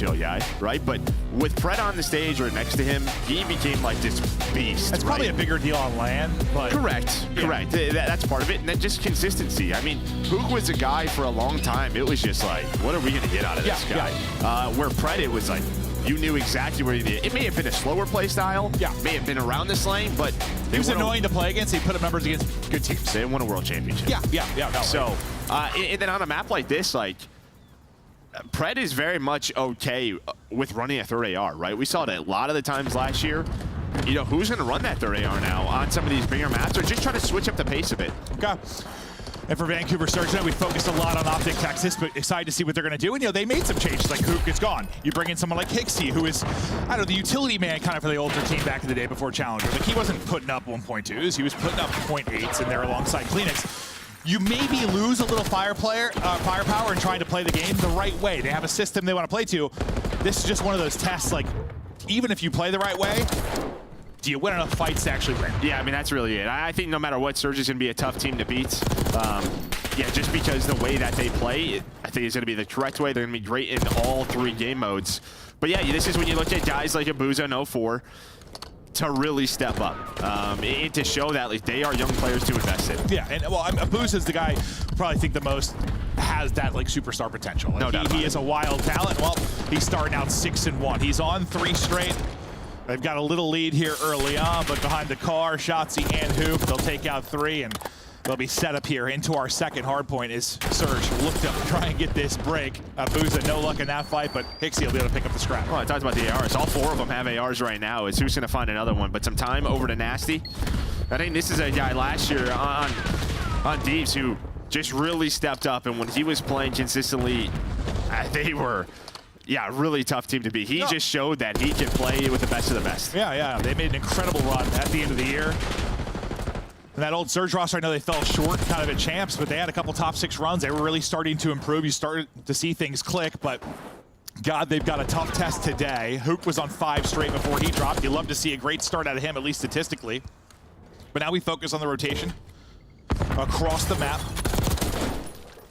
chill guy, right? But with Pred on the stage or next to him, he became like this beast. That's probably a bigger deal on land, but correct. That's part of it, and then just consistency. I mean, Hook was a guy for a long time. It was just like, what are we going to get out of this guy? Where Pred, it was like, you knew exactly where you needed. It may have been a slower play style. May have been around this lane, but he was annoying to play against. He put up numbers against good teams. They won a world championship. No, so, and then on a map like this, like, Pred is very much okay with running a third AR, right? We saw it a lot of the times last year. You know, who's going to run that third AR now on some of these bigger maps, or just try to switch up the pace a bit? Okay. And for Vancouver Surge, we focused a lot on Optic Texas, but excited to see what they're going to do. And, you know, they made some changes, like Hook is gone. You bring in someone like Hixie, who is, I don't know, the utility man kind of for the Ultra team back in the day before Challenger. Like, he wasn't putting up 1.2s, he was putting up 0.8s in there alongside Kleenex. You maybe lose a little firepower in trying to play the game the right way. They have a system they want to play to. This is just one of those tests, like, even if you play the right way, do you win enough fights to actually win? Yeah, I mean, that's really it. I think no matter what, Surge is going to be a tough team to beat. Yeah, just because the way that they play, I think is going to be the correct way. They're going to be great in all three game modes. But yeah, this is when you look at guys like Abuza and 04 to really step up, to show that like they are young players to invest in. Yeah, and well, Abuza is the guy who probably think the most has that like superstar potential. Like, no doubt he is a wild talent. Well, he's starting out 6-1. He's on 3 straight. They've got a little lead here early on, but behind the car, Shotzi and Hoop, they'll take out 3, and they'll be set up here into our second hard point as Surge looked up to try and get this break. Abuza, no luck in that fight, but Hixie will be able to pick up the scrap. Well, I talked about the ARs. All 4 of them have ARs right now. Is who's going to find another one? But some time over to Nasty. I think this is a guy last year on Deeves who just really stepped up, and when he was playing consistently, they were... yeah, really tough team to beat. He just showed that he can play with the best of the best. Yeah. They made an incredible run at the end of the year. And that old Surge roster, I know they fell short kind of at champs, but they had a couple top 6 runs. They were really starting to improve. You started to see things click, but God, they've got a tough test today. Hook was on 5 straight before he dropped. You love to see a great start out of him, at least statistically. But now we focus on the rotation across the map.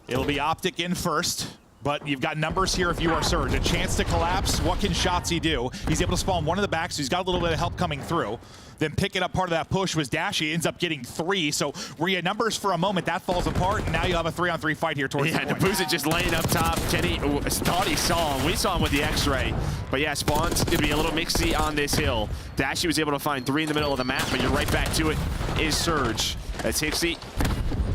It'll be Optic in first. But you've got numbers here if you are Surge. A chance to collapse. What can Shotzi do? He's able to spawn one in the back, so he's got a little bit of help coming through. Then picking up part of that push was Dashy. Ends up getting 3. So where you had numbers for a moment, that falls apart, and now you have a 3-on-3 fight here towards the point. Abuza just laying up top. Kenny thought he saw him. We saw him with the X-ray. But yeah, Spawn's going to be a little mixy on this hill. Dashy was able to find 3 in the middle of the map, but you're right back to it is Surge. That's Hixie.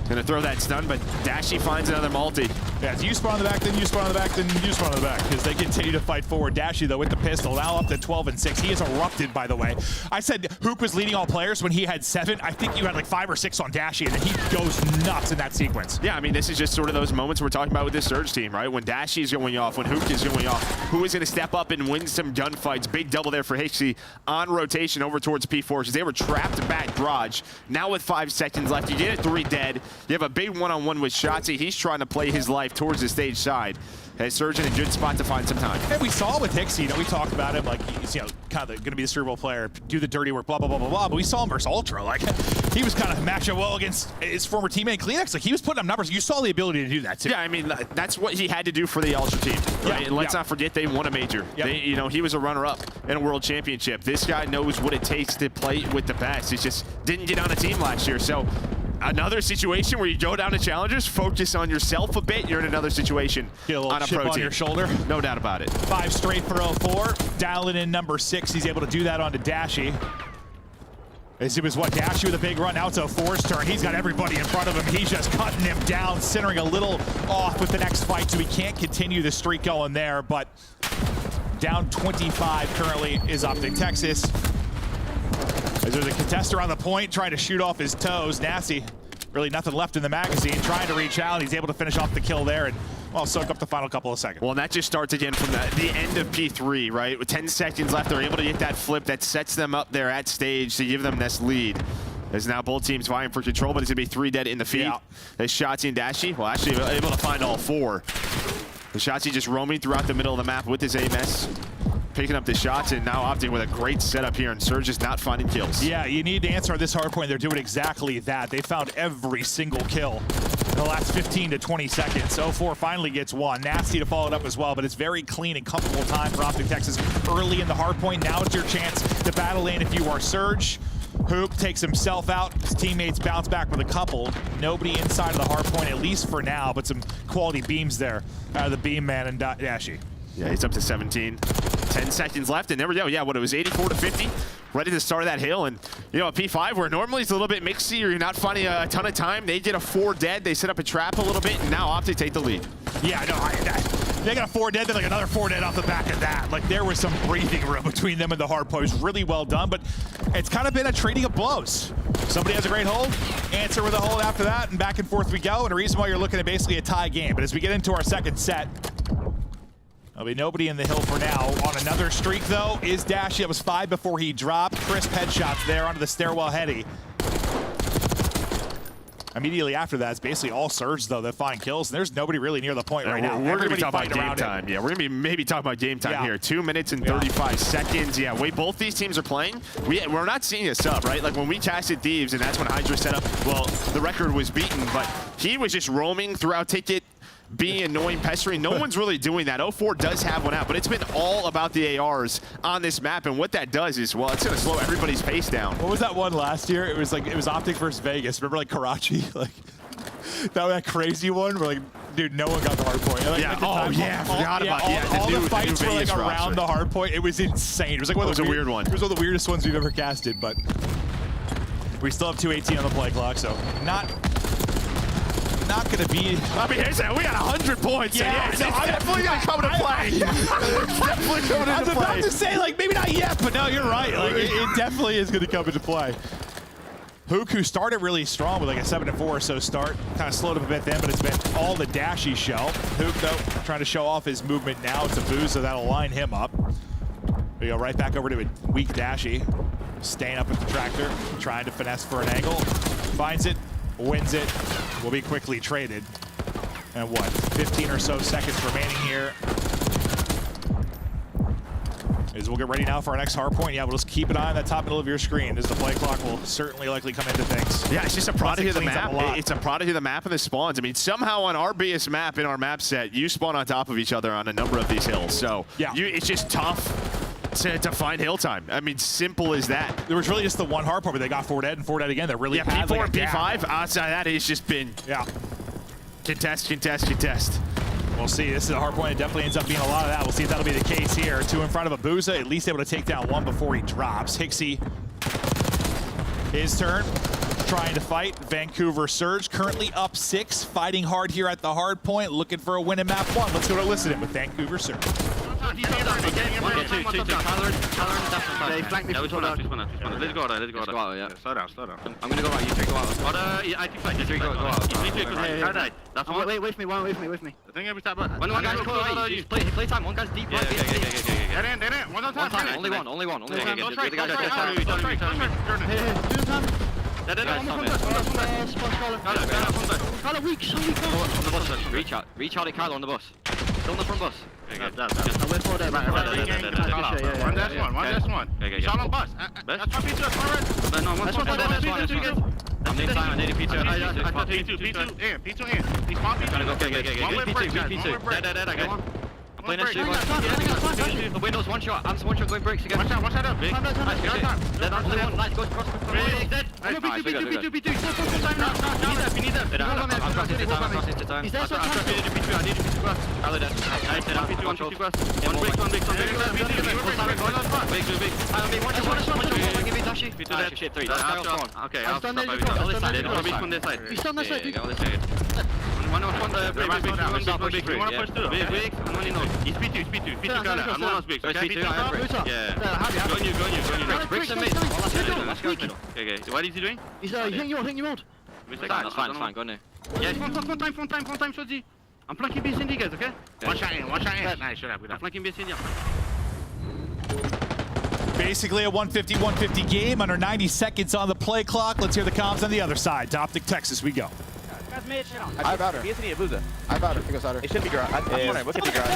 Gonna throw that stun, but Dashy finds another multi. Yeah, it's you spawn on the back, then you spawn on the back, then you spawn on the back, because they continue to fight forward. Dashy, though, with the pistol, now up to 12-6. He is erupted, by the way. I said Hook was leading all players when he had 7. I think you had like 5 or 6 on Dashy, and then he goes nuts in that sequence. Yeah, I mean, this is just sort of those moments we're talking about with this Surge team, right? When Dashy is going off, when Hook is going off, who is gonna step up and win some gunfights? Big double there for Hixie on rotation over towards P4, because they were trapped back garage. Now with 5 seconds left, you get it 3 dead. You have a big one-on-one with Shotzi. He's trying to play his life towards the stage side. Has Surge in a good spot to find some time. And we saw with Hixie, you know, we talked about him, like, he's, you know, kind of going to be the cerebral player, do the dirty work, blah, blah, blah, blah, blah. But we saw him versus Ultra. Like, he was kind of matching well against his former teammate Kleenex. Like, he was putting up numbers. You saw the ability to do that, too. Yeah, I mean, that's what he had to do for the Ultra team, right? Yeah, and let's not forget they won a major. They, you know, he was a runner-up in a world championship. This guy knows what it takes to play with the best. He just didn't get on a team last year. So another situation where you go down to challengers, focus on yourself a bit, you're in another situation on a pro team. On your shoulder. No doubt about it. 5 straight for 04. Dialing in number 6. He's able to do that onto Dashy. As it was Dashy with a big run. Now it's 04's turn. He's got everybody in front of him. He's just cutting him down, centering a little off with the next fight, so he can't continue the streak going there. But down 25 currently is Optic Texas. As there's a contestant around the point trying to shoot off his toes. Nasty, really nothing left in the magazine, trying to reach out. He's able to finish off the kill there and, well, soak up the final couple of seconds. Well, and that just starts again from the end of P3, right? With 10 seconds left, they're able to get that flip that sets them up there at stage to give them this lead. As now both teams vying for control, but it's going to be 3 dead in the feed. Yeah. As Shotzi and Dashy, well, actually able to find all 4. The Shotzi just roaming throughout the middle of the map with his AMS. Picking up the shots and now opting with a great setup here, and Surge is not finding kills. Yeah, you need to answer this hard point. They're doing exactly that. They found every single kill the last 15 to 20 seconds. 04 finally gets one. Nasty to follow it up as well, but it's very clean and comfortable time for Optic Texas early in the hard point. Now it's your chance to battle in if you are Surge. Hoop takes himself out. His teammates bounce back with a couple. Nobody inside of the hard point, at least for now, but some quality beams there out of the beam man and Dashy. Yeah, he's up to 17. 10 seconds left, and there we go. Yeah, what it was, 84 to 50. Ready to start that hill, and you know, at P5, where normally it's a little bit mixy, or you're not finding a ton of time, they get a 4 dead. They set up a trap a little bit, and now Optic take the lead. Yeah, I know. They got a 4 dead, then like another 4 dead off the back of that. Like there was some breathing room between them and the hard point. It was really well done, but it's kind of been a trading of blows. Somebody has a great hold, answer with a hold after that, and back and forth we go. And a reason why you're looking at basically a tie game. But as we get into our second set, there'll be nobody in the hill for now. On another streak, though, is Dashy. That was 5 before he dropped. Crisp headshots there onto the stairwell heady. Immediately after that, it's basically all Surge, though, that find kills. And there's nobody really near the point right now. We're going to be talking about game time. Yeah, we're going to be maybe talking about game time here. 2 minutes and 35 seconds. Yeah, way both these teams are playing. We're not seeing a sub, right? Like when we casted Thieves, and that's when Hydra set up, well, the record was beaten, but he was just roaming throughout Ticket, being annoying, pestering. No one's really doing that. 04 does have one out, but it's been all about the ARs on this map, and what that does is, well, it's going to slow everybody's pace down. What was that one last year? It was like, it was Optic versus Vegas. Remember like Karachi? Like that crazy one where like, dude, no one got the hard point. Like, yeah, forgot about all the the fights were like around roster. the hard point. It was insane. It was like one of the weird one. It was one of the weirdest ones we've ever casted, but we still have 2:18 on the play clock, so not going to be. I mean, here's that. We got 100 points. Yeah, it's definitely going to come into play. It's definitely coming into play. I was about to say, like, maybe not yet, but no, you're right. Like, it definitely is going to come into play. Hook, who started really strong with like a 7-4 or so start, kind of slowed up a bit then, but it's been all the Dashy show. Hook, though, trying to show off his movement now. It's a boost, so that'll line him up. We go right back over to a weak Dashy, staying up at the tractor, trying to finesse for an angle. Finds it, wins it, will be quickly traded. And what, 15 or so seconds remaining here. As we'll get ready now for our next hard point. Yeah, we'll just keep an eye on that top middle of your screen as the play clock will certainly likely come into things. Yeah, it's just a product of the map. It's a product of the map and the spawns. I mean, somehow on our biggest map in our map set, you spawn on top of each other on a number of these hills. So yeah, it's just tough to find hill time. I mean, simple as that. There was really just the one hard point, but they got 4 dead and 4 dead again. They're really P4 like and P5. Outside that, it's just been contest, contest, contest. We'll see. This is a hard point. It definitely ends up being a lot of that. We'll see if that'll be the case here. 2 in front of Abuza, at least able to take down 1 before he drops. Hixie, his turn, trying to fight. Vancouver Surge currently up 6, fighting hard here at the hard point, looking for a win in map 1. Let's go to listen it with Vancouver Surge. Two. They flank me. Let's go out, yeah. Slow down. I'm gonna go out, you 3 go out. I think flank, you 3 go out. That's one. Wait for me, wait for me. I think every time. One guy's close out, you play time, one guy's deep. Get in. One time. Only one. Don't try. Reach out at Kylo on the bus. Still on the front bus. One dash one. Shot on bus. That's my pizza. I'm next time. I need a pizza. P2 in. He's spawn P2. P2. Dead. I got one. I'm playing that. The windows, one shot. I'm one shot going bricks again. Watch out up. Dead on the one. Nice, goes across. Dead. P2. You need that. I'm crossing to time. He's there. I need a P2 cross. Probably dead. I said I'm P2 cross. One big. P2 shit 3. Okay, I'll stop this side. He's on this side. One big. You wanna push through? Big. And one in nose. He's P2. P2 got it. I'm one of big. Yeah. Go on you. Bricks and mid. Let's go. Okay. What is he doing? He's hitting you old. That's fine. Go on there. Yeah, front time, Shoji. I'm flanking base in, guys, okay? One shot in. Nice, shut up. I'm flanking base in, Basically a 150-150 game, under 90 seconds on the play clock. Let's hear the comms on the other side. To Optic Texas we go. Guys mid, shit on. I have outer. BSD and Abuza. I have outer. He goes outer. It should be garage. I'm wondering, what could be garage?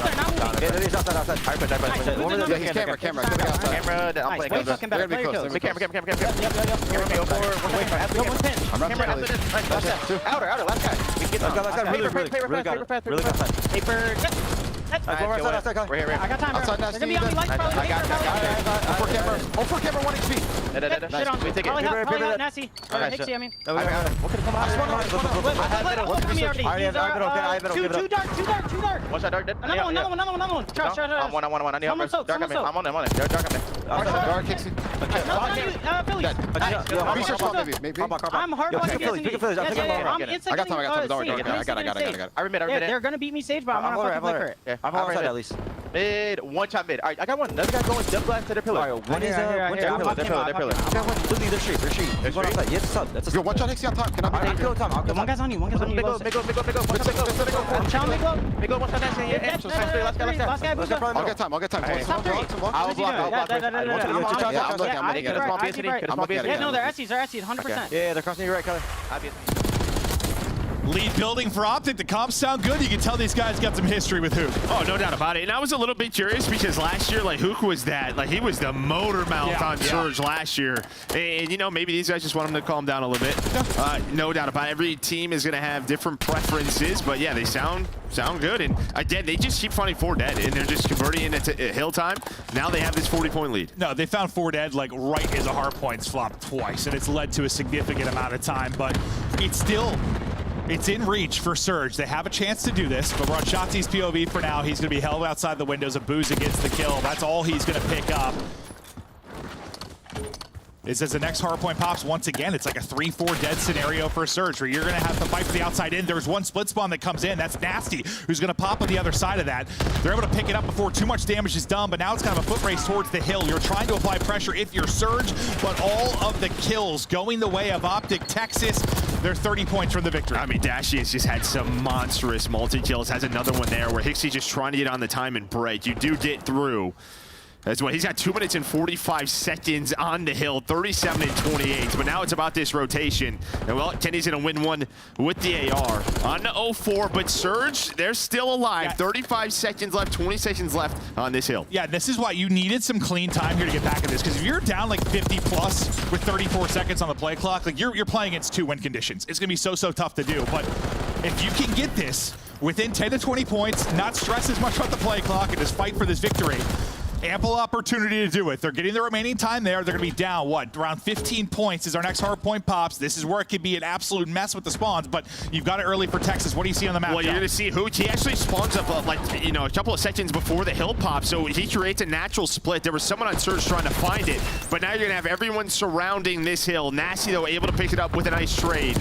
Yeah, He's outside. Yeah, he's camera. Camera. Go back outside. Camera, I'm playing Way fucking better. They're gonna be close. Camera. Yep. Go for 1.5. Go 110. I'm running Camera, early. last step. Outer, last guy. We can get Really fast. Paper. We're here. I got time, bro. Outside, They're gonna be on me lights, probably. I got Hold for camera. Hold for camera. 1 HP. Shit on. We take it. Probably hot, Nasty. Hixie, I mean. What could come out? I have it. Too dark. What's that dark? Another one. Trust. I'm one. I need Someone soak, dark. someone soak. I'm on it. They're dark on me. Dark Hixie. Philly. Dead. Research on maybe. I'm hard watching Philly. I'm instant. I got time. I got it. I remember Yeah, they're gonna beat me Sage, but I'm gonna fucking play for it. Yeah, I'm outside at least. Mid, one shot mid. Alright, I got one. Another guy going jump blast to their pillar. One is They're pillar. I got one. Literally, they're street. He's going outside. Yes, sub. That's a Yo, 1 shot Hixie on top. Can I I'll kill time. I'll kill One time. guy's on you. Big go. I'm challenging Big Glow. Big go, one shot next. Yeah, so last guy. Last guy. I'll get time. Top three. I'll block. Yeah, no, they're Essies, 100%. Yeah, they're crossing you right, Kelly. Lead building for Optic. The comps sound good. You can tell these guys got some history with Hook. Oh, no doubt about it. And I was a little bit curious because last year, like, Hook was that. Like, he was the motor mouth on Surge last year. And, you know, maybe these guys just want him to calm down a little bit. No doubt about it. Every team is going to have different preferences. But, yeah, they sound good. And, again, they just keep finding 4 dead. And they're just converting it into hill time. Now they have this 40-point lead. No, they found 4 dead, like, right as a hard points flop twice. And it's led to a significant amount of time. But it's still... It's in reach for Surge. They have a chance to do this, but we're on Shotzi's POV for now. He's going to be held outside the windows. Abuza gets the kill. That's all he's going to pick up. It's as the next hardpoint pops once again. It's like a 3-4 dead scenario for Surge, where you're going to have to fight for the outside in. There's one split spawn that comes in. That's Nasty, who's going to pop on the other side of that. They're able to pick it up before too much damage is done, but now it's kind of a foot race towards the hill. You're trying to apply pressure if you're Surge, but all of the kills going the way of Optic Texas. They're 30 points from the victory. I mean, Dashy has just had some monstrous multi-kills. Has another one there where Hixie just trying to get on the time and break. You do get through. That's what he's got 2 minutes and 45 seconds on the hill, 37 and 28. But now it's about this rotation. And well, Kenny's gonna win one with the AR on the 0-4, but Surge, they're still alive. Yeah. 35 seconds left, 20 seconds left on this hill. Yeah, this is why you needed some clean time here to get back in this, because if you're down like 50 plus with 34 seconds on the play clock, like you're playing against 2 win conditions. It's gonna be so tough to do. But if you can get this within 10 to 20 points, not stress as much about the play clock, and just fight for this victory, ample opportunity to do it. They're getting the remaining time there. They're going to be down, what, around 15 points as our next hard point pops. This is where it could be an absolute mess with the spawns, but you've got it early for Texas. What do you see on the map, Well, you're going to see Hook. He actually spawns up, like, you know, a couple of seconds before the hill pop, so he creates a natural split. There was someone on Surge trying to find it, but now you're going to have everyone surrounding this hill. Nasty, though, able to pick it up with a nice trade.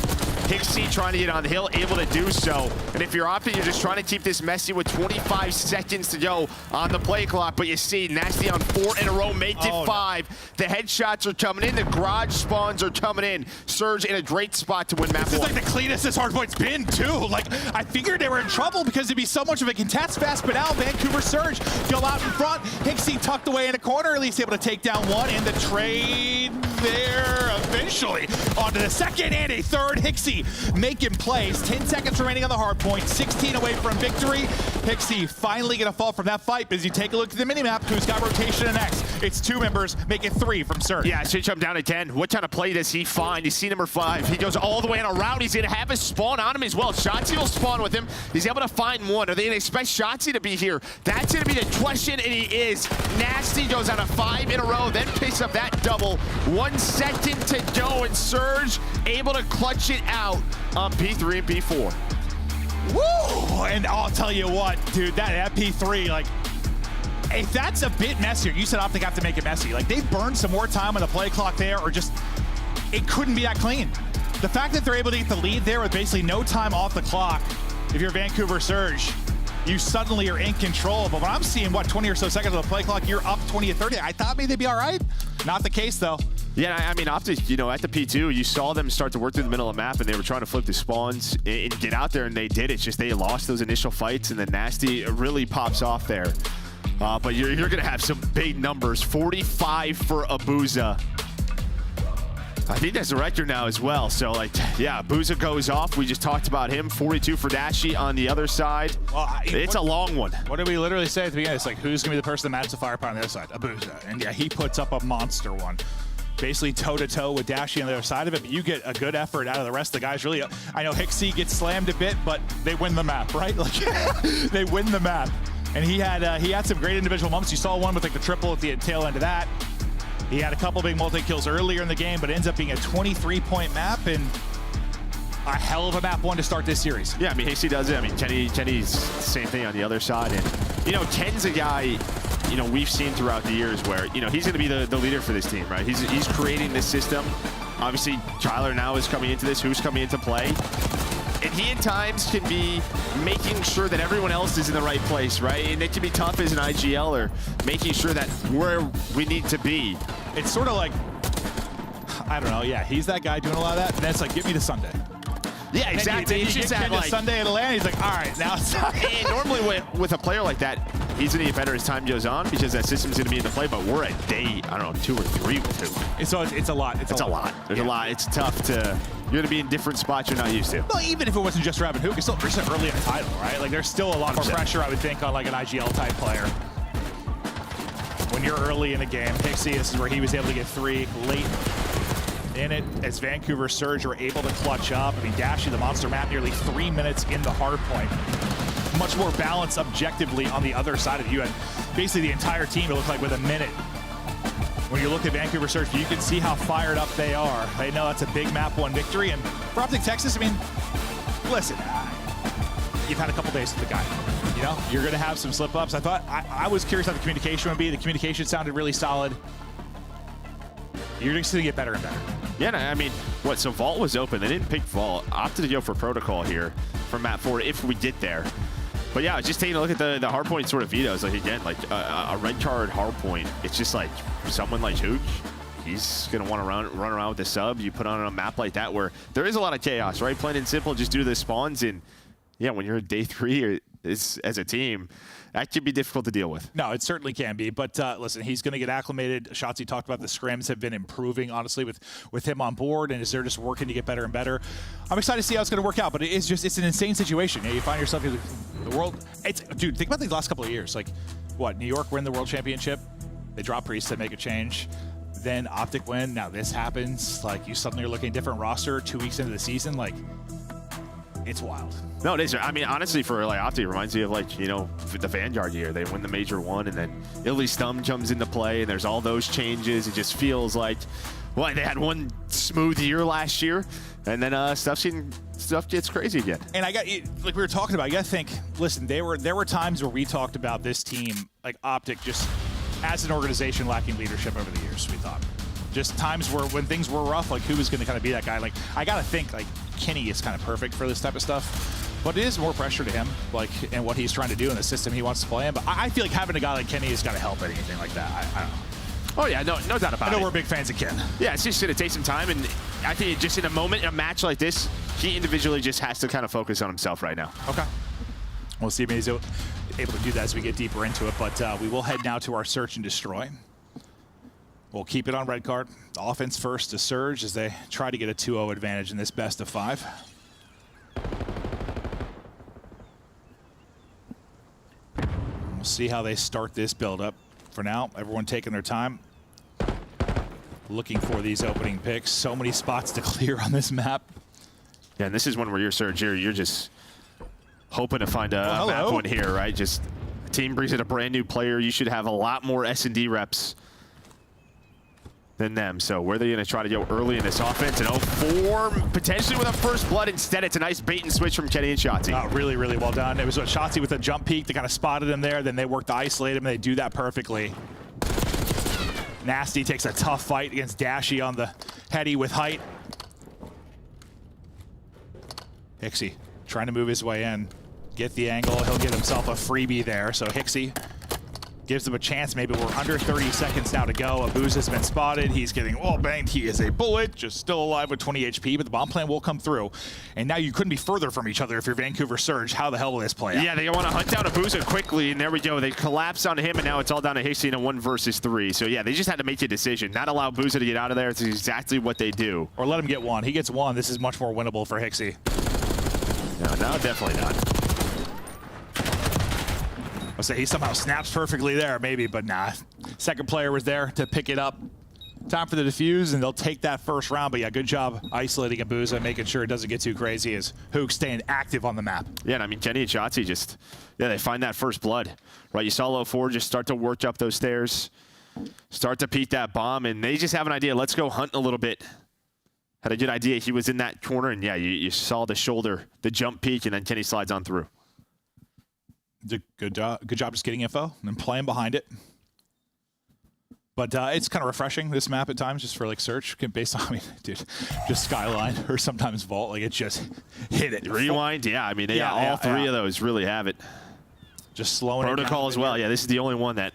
Hixie trying to get on the hill, able to do so. And if you're Optic, you're just trying to keep this messy with 25 seconds to go on the play clock. But you see Nasty on 4 in a row, make it 5. No. The headshots are coming in, the garage spawns are coming in. Surge in a great spot to win map 1. This is like the cleanest this hardpoint's been, too. Like, I figured they were in trouble because it'd be so much of a contest fast, but now Vancouver Surge go out in front. Hixie tucked away in a corner, at least able to take down one, and the trade there eventually onto the second and a third. Hixie making plays. 10 seconds remaining on the hard point, 16 away from victory. Hixie finally gonna fall from that fight, but as you take a look at the minimap, who's got rotation and X? It's 2 members, make it 3 from Surge. Yeah, should jump down to 10. What kind of play does he find? You see number 5. He goes all the way on around. He's gonna have his spawn on him as well. Shotzi will spawn with him. He's able to find one. Are they gonna expect Shotzi to be here? That's gonna be the question, and he is. Nasty goes on a 5 in a row, then picks up that double. 1 second to go, and Surge able to clutch it out on P3 and P4. Woo! And I'll tell you what, dude, that P3, like, if that's a bit messier, you said Optic have to make it messy. Like, they burned some more time on the play clock there, or just, it couldn't be that clean. The fact that they're able to get the lead there with basically no time off the clock, if you're Vancouver Surge, you suddenly are in control. But when I'm seeing, what, 20 or so seconds on the play clock, you're up 20 to 30. I thought maybe they'd be all right. Not the case, though. Yeah, I mean, Optic, you know, at the P2, you saw them start to work through the middle of the map, and they were trying to flip the spawns and get out there, and they did. It's just they lost those initial fights, and then Nasty really pops off there. But you're going to have some big numbers. 45 for Abuza. I think that's the record now as well. So, like, yeah, Booza goes off. We just talked about him. 42 for Dashy on the other side. Well, it's a long one. What did we literally say at the beginning? It's like, who's going to be the person that matches the firepower on the other side? A Booza. And yeah, he puts up a monster one. Basically toe-to-toe with Dashy on the other side of it, but you get a good effort out of the rest of the guys. Really, I know Hixie gets slammed a bit, but they win the map, right? Like, they win the map. And he had some great individual moments. You saw one with like the triple at the tail end of that. He had a couple big multi-kills earlier in the game, but it ends up being a 23-point map and a hell of a map one to start this series. Yeah, I mean, Hasty does it. I mean, Kenny's same thing on the other side. And, you know, Ken's a guy, you know, we've seen throughout the years where, you know, he's going to be the leader for this team, right? He's creating this system. Obviously, Tyler now is coming into this. Who's coming into play? And he at times can be making sure that everyone else is in the right place, right? And it can be tough as an IGL or making sure that where we need to be. It's sort of like, I don't know, yeah, he's that guy doing a lot of that, and then it's like, give me the Sunday. Yeah, exactly. It's just that, like, Sunday at Atlanta, he's like, all right, now it's time. And normally with a player like that, he's going to get better as time goes on because that system's going to be into play, but we're at day, I don't know, 2 or 3 with him. So it's a lot. It's a lot. There's a lot. It's tough to, you're going to be in different spots you're not used to. Well, even if it wasn't just Rabbit Hook, it's still early in the title, right? Like, there's still a lot more pressure, I would think, on like an IGL type player. When you're early in a game, Hixie, this is where he was able to get 3 late in it as Vancouver Surge were able to clutch up. I mean, Dashy, the monster map, nearly 3 minutes in the hard point. Much more balance objectively on the other side of you. And basically the entire team, it looked like with a minute. When you look at Vancouver Surge, you can see how fired up they are. They know that's a big map 1 victory. And for Optic Texas, I mean, listen, you've had a couple days with the guy. You know, you're going to have some slip-ups. I was curious how the communication would be. The communication sounded really solid. You're just going to get better and better. Yeah, I mean, what, so Vault was open. They didn't pick Vault. Opted to go for Protocol here for map 4 if we get there. But yeah, just taking a look at the hardpoint sort of vetoes. Like, again, like a red card hardpoint, it's just like someone like Hooch, he's going to want to run around with the sub. You put on a map like that where there is a lot of chaos, right? Plain and simple, just due to the spawns. And yeah, when you're at day 3 as a team, that can be difficult to deal with. No, it certainly can be. But listen, he's going to get acclimated. Shotzi talked about the scrims have been improving, honestly, with him on board, and as they're just working to get better and better. I'm excited to see how it's going to work out, but it's an insane situation. You find yourself in the world. Dude, think about the last couple of years. Like, what, New York win the World Championship? They drop Priest to make a change. Then Optic win. Now this happens. Like, you suddenly are looking at a different roster 2 weeks into the season. Like, it's wild. No, it is. I mean, honestly, for like Optic, it reminds me of like, you know, the Vanguard year. They win the major 1, and then Italy's thumb comes into play, and there's all those changes. It just feels like, well, they had one smooth year last year, and then stuff gets crazy again. And like we were talking about, you got to think. Listen, there were times where we talked about this team, like Optic, just as an organization lacking leadership over the years. We thought. Just times where when things were rough, like who was going to kind of be that guy? Like, I got to think like Kenny is kind of perfect for this type of stuff, but it is more pressure to him, like, and what he's trying to do in the system he wants to play in. But I feel like having a guy like Kenny is going to help anything like that. I don't know. Oh yeah, no doubt about it. I know we're big fans of Ken. Yeah, it's just going to take some time, and I think just in a moment, a match like this, he individually just has to kind of focus on himself right now. Okay. We'll see if he's able to do that as we get deeper into it, but we will head now to our search and destroy. We'll keep it on red card. Offense first to Surge as they try to get a 2-0 advantage in this best of 5. We'll see how they start this build-up. For now, everyone taking their time, looking for these opening picks. So many spots to clear on this map. Yeah, and this is one where you're Surge here. You're just hoping to find a map one here, right? Just a team brings in a brand new player. You should have a lot more S&D reps than them. So where they're going to try to go early in this offense, and 0-4 potentially with a first blood. Instead, it's a nice bait and switch from Kenny and Shotzi. Really, really well done. It was Shotzi with a jump peek that kind of spotted him there. Then they worked to isolate him, and they do that perfectly. Nasty takes a tough fight against Dashy on the heady with height. Hixie trying to move his way in. Get the angle. He'll get himself a freebie there. So Hixie gives them a chance. Maybe we're under 30 seconds now to go. Abuza's been spotted. He's getting wall banged. He is a bullet, just still alive with 20 HP, but the bomb plan will come through. And now you couldn't be further from each other if you're Vancouver Surge. How the hell will this play out? Yeah, they want to hunt down Abuza quickly, and there we go. They collapse on him, and now it's all down to Hixie in a 1 versus 3. So yeah, they just had to make a decision. Not allow Abuza to get out of there. It's exactly what they do. Or let him get one. He gets one. This is much more winnable for Hixie. No, definitely not. I'll say he somehow snaps perfectly there, maybe, but nah. Second player was there to pick it up. Time for the defuse, and they'll take that first round. But yeah, good job isolating Abuza, making sure it doesn't get too crazy as Hook staying active on the map. Yeah, and I mean, Kenny and Shotzi just, yeah, they find that first blood, right? You saw Low4 just start to work up those stairs, start to peek that bomb, and they just have an idea. Let's go hunt a little bit. Had a good idea. He was in that corner, and yeah, you saw the shoulder, the jump peek, and then Kenny slides on through. Good job just getting info and then playing behind it. But it's kind of refreshing, this map at times, just for like search, based on, I mean, dude, just Skyline or sometimes Vault, like it just hit it. Rewind, yeah, I mean, all three of those really have it. Just slowing it down. Protocol as well, yeah, this is the only one that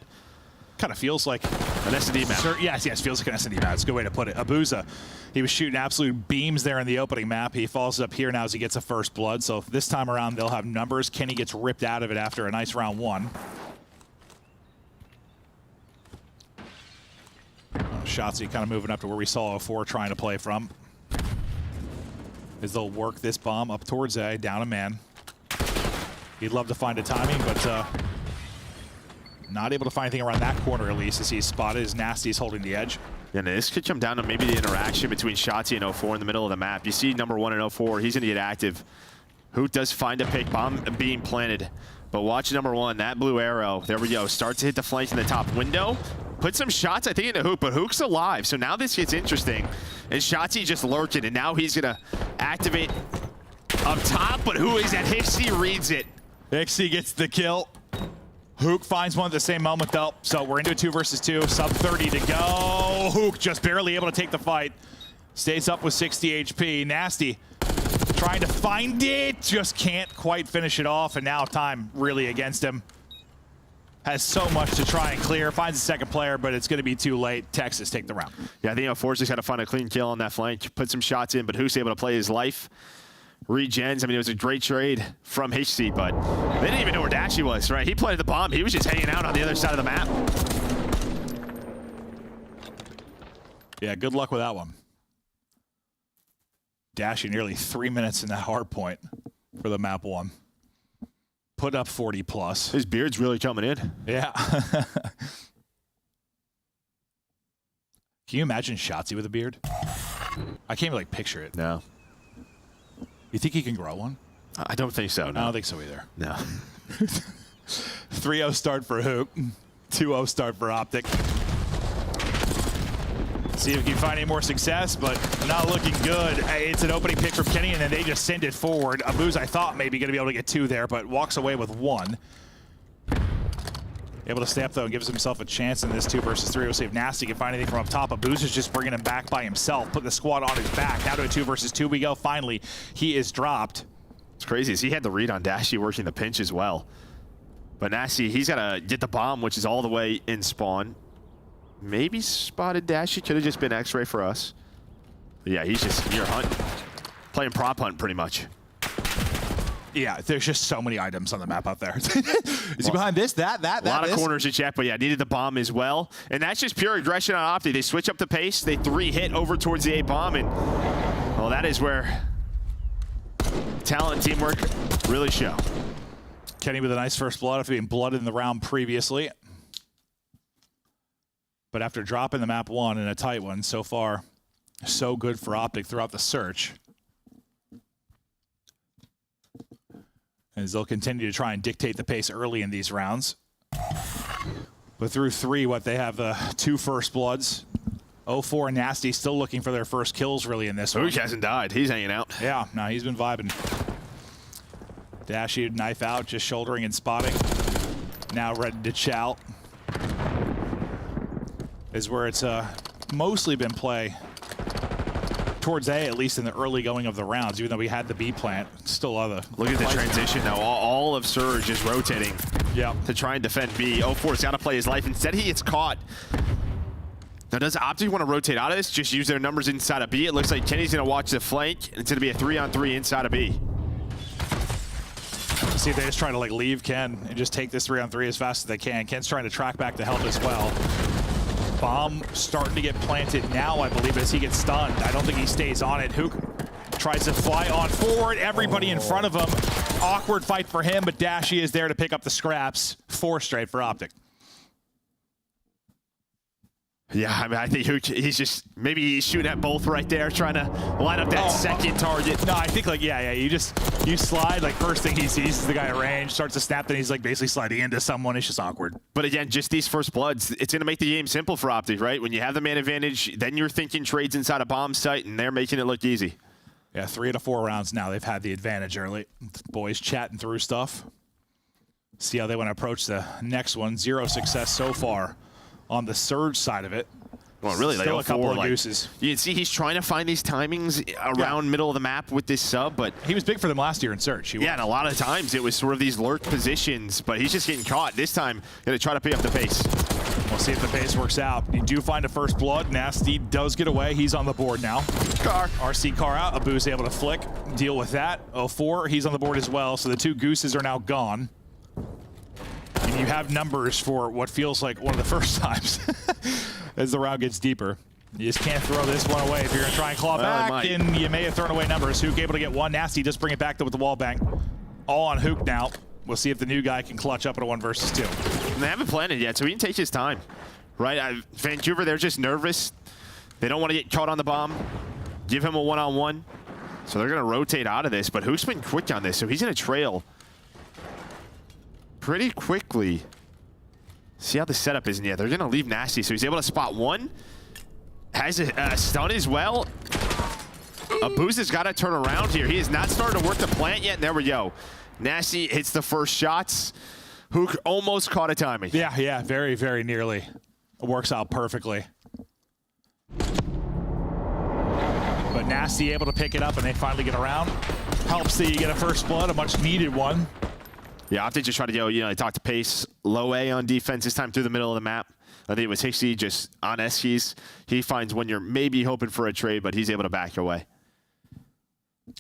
kind of feels like an S&D map. Yes, feels like an S&D map. It's a good way to put it. Abuza, he was shooting absolute beams there in the opening map. He falls up here now as he gets a first blood. So this time around, they'll have numbers. Kenny gets ripped out of it after a nice round 1. Shotzi kind of moving up to where we saw 4 trying to play from. As they'll work this bomb up towards A, down a man. He'd love to find a timing, but not able to find anything around that corner, at least, as he's spotted as Nasty's holding the edge. Yeah, and this could come down to maybe the interaction between Shotzi and 04 in the middle of the map. You see number 1 and 04, he's going to get active. Hoot does find a pick, bomb being planted. But watch number 1, that blue arrow, there we go, starts to hit the flank in the top window. Put some shots, I think, into Hook, but Hook's alive. So now this gets interesting. And Shotzi just lurking, and now he's going to activate up top, but who is that? Hixie reads it. Hixie gets the kill. Hook finds one at the same moment, though. So we're into a 2 versus 2. Sub 30 to go. Hook just barely able to take the fight. Stays up with 60 HP. Nasty trying to find it. Just can't quite finish it off. And now time really against him. Has so much to try and clear. Finds a second player, but it's going to be too late. Texas take the round. Yeah, I think 04's just got to find a clean kill on that flank. Put some shots in, but Hook's able to play his life. Regens, I mean, it was a great trade from HC, but they didn't even know where Dashy was, right? He planted the bomb. He was just hanging out on the other side of the map. Yeah, good luck with that one. Dashy nearly 3 minutes in that hard point for the map 1. Put up 40 plus. His beard's really coming in. Yeah. Can you imagine Shotzi with a beard? I can't even like picture it. No. You think he can grow one? I don't think so, no. I don't think so either. No. 3-0 start for Hoop. 2-0 start for Optic. See if we can find any more success, but not looking good. It's an opening pick from Kenny, and then they just send it forward. Abuz, I thought, maybe going to be able to get 2 there, but walks away with 1. Able to stay up, though, and gives himself a chance in this 2 versus 3. We'll see if Nasty can find anything from up top. Abuz is just bringing him back by himself, putting the squad on his back. Now to a 2 versus 2 we go. Finally, he is dropped. It's crazy. He had the read on Dashy working the pinch as well. But Nasty, he's got to get the bomb, which is all the way in spawn. Maybe spotted Dashy. Could have just been X-ray for us. But yeah, he's just near hunt. Playing prop hunt pretty much. Yeah, there's just so many items on the map out there. Is he behind this, that, a lot of corners to check, but yeah, needed the bomb as well. And that's just pure aggression on Opti. They switch up the pace. They 3-hit over towards the A bomb, and well, that is where talent and teamwork really show. Kenny with a nice first blood after being blooded in the round previously. But after dropping the map 1 in a tight one, so far, so good for Optic throughout the search. As they'll continue to try and dictate the pace early in these rounds. But through 3, they have 2 first bloods. 04 and Nasty still looking for their first kills really in this one. He hasn't died. He's hanging out. Yeah, no, he's been vibing. Dashy, knife out, just shouldering and spotting. Now ready to chow. Is where it's mostly been play towards A, at least in the early going of the rounds, even though we had the B plant. Still other. Look at the transition now. All of Surge is rotating. to try and defend B. 04's got to play his life. Instead, he gets caught. Now, does Optic want to rotate out of this? Just use their numbers inside of B? It looks like Kenny's going to watch the flank, and it's going to be a 3-on-3 inside of B. See if they just try to like leave Ken and just take this 3-on-3 as fast as they can. Ken's trying to track back to help as well. Bomb starting to get planted now, I believe, as he gets stunned. I don't think he stays on it. Hook tries to fly on forward. Everybody in front of him. Awkward fight for him, but Dashy is there to pick up the scraps. 4 straight for Optic. Yeah, I mean, I think he's just, maybe he's shooting at both right there, trying to line up that second target. No, I think like, you slide, like first thing he sees is the guy at range, starts to snap, then he's like basically sliding into someone. It's just awkward. But again, just these first bloods, it's going to make the game simple for Optic, right? When you have the man advantage, then you're thinking trades inside a bomb site, and they're making it look easy. Yeah, 3 out of 4 rounds now. They've had the advantage early. Boys chatting through stuff. See how they want to approach the next one. 0 success so far on the Surge side of it. Well, really, still like a couple of like, gooses. You can see he's trying to find these timings around middle of the map with this sub, but he was big for them last year in Surge. And a lot of times it was sort of these lurk positions, but he's just getting caught. This time, going to try to pick up the pace. We'll see if the pace works out. You do find a first blood. Nasty does get away. He's on the board now. Car. RC car out. Abu's able to flick. Deal with that. 04, he's on the board as well. So the 2 gooses are now gone. And you have numbers for what feels like one of the first times as the round gets deeper. You just can't throw this one away. If you're going to try and claw back, and you may have thrown away numbers. Hook able to get 1. Nasty just bring it back with the wall bang. All on Hook now. We'll see if the new guy can clutch up at a 1 versus 2. And they haven't planted yet, so he can take his time. Right? Vancouver, they're just nervous. They don't want to get caught on the bomb. Give him a 1-on-1. So they're going to rotate out of this, but Hook's been quick on this, so he's going to trail pretty quickly. See how the setup is in yet. They're going to leave Nasty, so he's able to spot 1. Has a stun as well. Abuz has got to turn around here. He is not starting to work the plant yet, and there we go. Nasty hits the first shots. Hook almost caught a timing. Yeah, very, very nearly. It works out perfectly. But Nasty able to pick it up, and they finally get around. Helps that you get a first blood, a much needed one. Yeah, Optic just tried to go, they talked to pace. Low A on defense, this time through the middle of the map. I think it was Hixie just on Eskies. He finds when you're maybe hoping for a trade, but he's able to back away.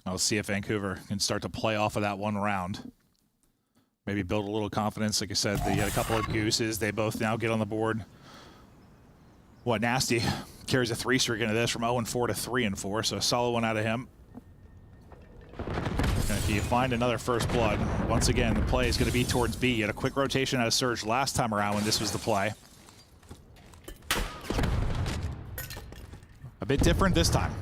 I'll see if Vancouver can start to play off of that one round. Maybe build a little confidence. Like I said, they had a couple of gooses. They both now get on the board. Nasty carries a 3 streak into this from 0-4 to 3-4, so a solid one out of him. And if you find another first blood, once again, the play is going to be towards B. You had a quick rotation out of Surge last time around when this was the play. A bit different this time.